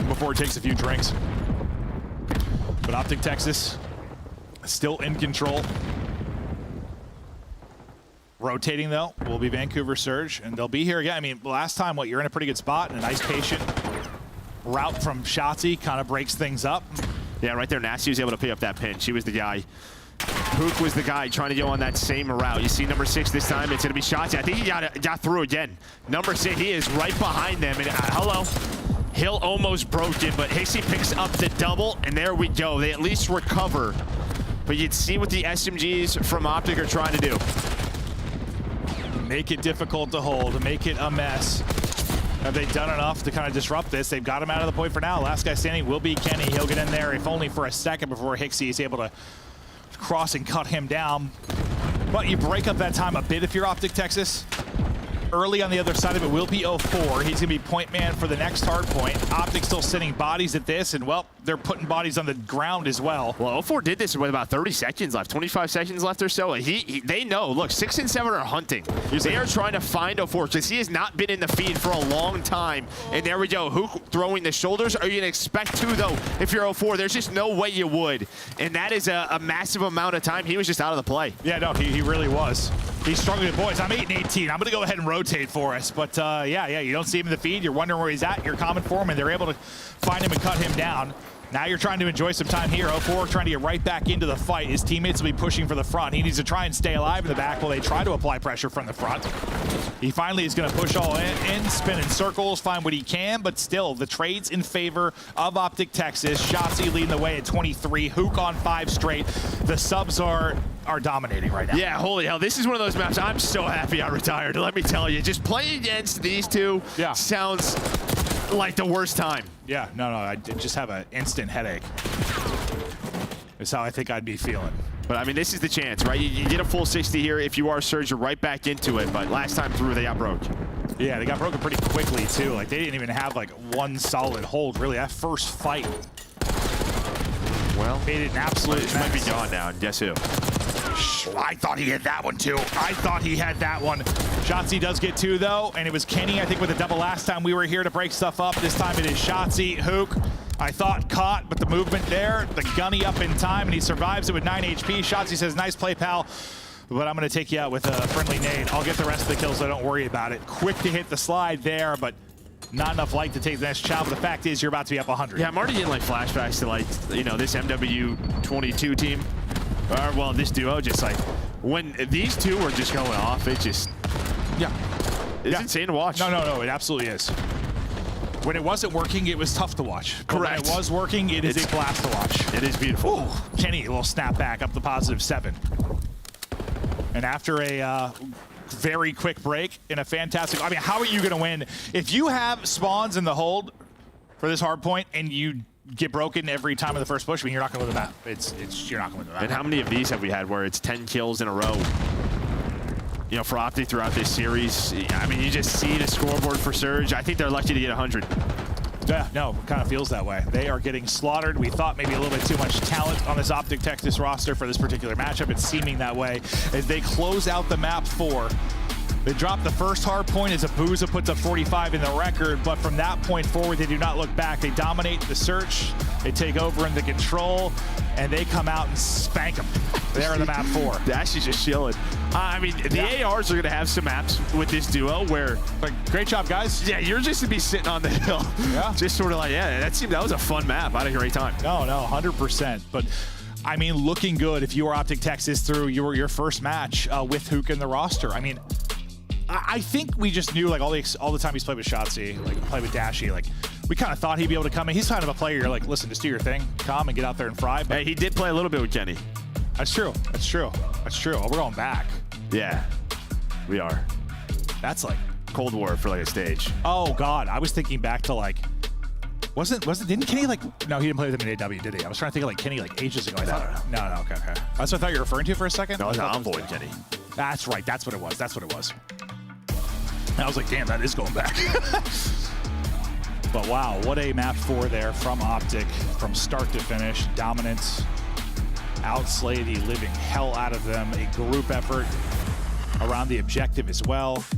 Before it takes a few drinks. But Optic Texas still in control. Rotating, though, will be Vancouver Surge, and they'll be here again. I mean, last time, you're in a pretty good spot, and a nice patient route from Shotzi kind of breaks things up. Yeah, right there, Nasty was able to pick up that pinch. He was the guy. Hook was the guy trying to go on that same route. You see number 6 this time. It's going to be Shotzi. I think he got through again. Number 6, he is right behind them. And hello. Hill almost broke it, but Hixie picks up the double, and there we go. They at least recover. But you'd see what the SMGs from Optic are trying to do. Make it difficult to hold, make it a mess. Have they done enough to kind of disrupt this? They've got him out of the point for now. Last guy standing will be Kenny. He'll get in there, if only for a second, before Hixie is able to cross and cut him down. But you break up that time a bit if you're Optic Texas. Early on the other side of it will be 04. He's going to be point man for the next hard point. Optic still sending bodies at this, and, well, they're putting bodies on the ground as well. Well, 04 did this with about 30 seconds left, 25 seconds left or so. They know, look, 6 and 7 are hunting. They are trying to find 04 because he has not been in the feed for a long time. And there we go. Hook throwing the shoulders. Are you going to expect to, though, if you're 04? There's just no way you would. And that is a massive amount of time. He was just out of the play. Yeah, no, he really was. He's struggling. Boys, I'm 8 and 18. I'm going to go ahead and rotate for us. But, yeah, you don't see him in the feed. You're wondering where he's at. You're coming for him, and they're able to find him and cut him down. Now you're trying to enjoy some time here. 04 trying to get right back into the fight. His teammates will be pushing for the front. He needs to try and stay alive in the back while they try to apply pressure from the front. He finally is going to push all in, spin in circles, find what he can, but still, the trade's in favor of Optic Texas. Shotzi leading the way at 23. Hook on 5 straight. The subs are dominating right now. Yeah, holy hell. This is one of those maps. I'm so happy I retired. Let me tell you, just playing against these two sounds like the worst time. Yeah, no, I just have an instant headache. That's how I think I'd be feeling. But, I mean, this is the chance, right? You get a full 60 here. If you are Surge, you're right back into it. But last time through, they got broke. Yeah, they got broken pretty quickly, too. Like, they didn't even have, like, one solid hold, really. That first fight, well, made it an absolute mess. Might be gone now. Guess who? I thought he had that one, too. I thought he had that one. Shotzi does get 2, though, and it was Kenny, I think, with a double last time we were here to break stuff up. This time it is Shotzi. Hook, I thought, caught, but the movement there, the gunny up in time, and he survives it with 9 HP. Shotzi says, nice play, pal, but I'm going to take you out with a friendly nade. I'll get the rest of the kills, so don't worry about it. Quick to hit the slide there, but not enough light to take the next chow, but the fact is you're about to be up 100. Yeah, I'm already getting, like, flashbacks to, like, you know, this MW22 team. Or, well, this duo, just like, when these two were just going off, it just, it's insane to watch. No, it absolutely is. When it wasn't working, it was tough to watch. But correct. when it was working, it's a blast to watch. It is beautiful. Ooh, Kenny, a little snap back up the +7. And after a very quick break in a fantastic, I mean, how are you going to win? If you have spawns in the hold for this hard point and you get broken every time in the first push, I mean, you're not going to win the map. You're not going to win the map. And how many of these have we had where it's 10 kills in a row? You know, for Optic throughout this series, I mean, you just see the scoreboard for Surge. I think they're lucky to get 100. Yeah, no, it kind of feels that way. They are getting slaughtered. We thought maybe a little bit too much talent on this Optic Texas roster for this particular matchup. It's seeming that way as they close out the map 4. They drop the first hard point as Abuza puts up 45 in the record, but from that point forward, they do not look back. They dominate the search, they take over in the control, and they come out and spank them. They're in the map 4. Dashy's just chilling. I mean, the ARs are going to have some maps with this duo where, like, great job, guys. Yeah, you're just going to be sitting on the hill. Yeah. Just sort of like, yeah, that was a fun map. I had a great time. No, 100%. But I mean, looking good if you were Optic Texas through your first match with Hook in the roster. I mean, I think we just knew, like, all the time he's played with Shotzi, like, played with Dashy, like, we kind of thought he'd be able to come in. He's kind of a player, you're like, listen, just do your thing, come and get out there and fry. But hey, he did play a little bit with Kenny. That's true. Oh, we're going back. Yeah, we are. That's like Cold War for like a stage. oh god. I was thinking back to like didn't Kenny like no he didn't play with him in AW, did he? I was trying to think of like Kenny like ages ago. No, okay. That's what I thought you were referring to for a second. No, it was Envoy Kenny. That's right. That's what it was. And I was like, damn, that is going back. But wow, what a map 4 there from Optic, from start to finish. Dominance, outslay the living hell out of them. A group effort around the objective as well.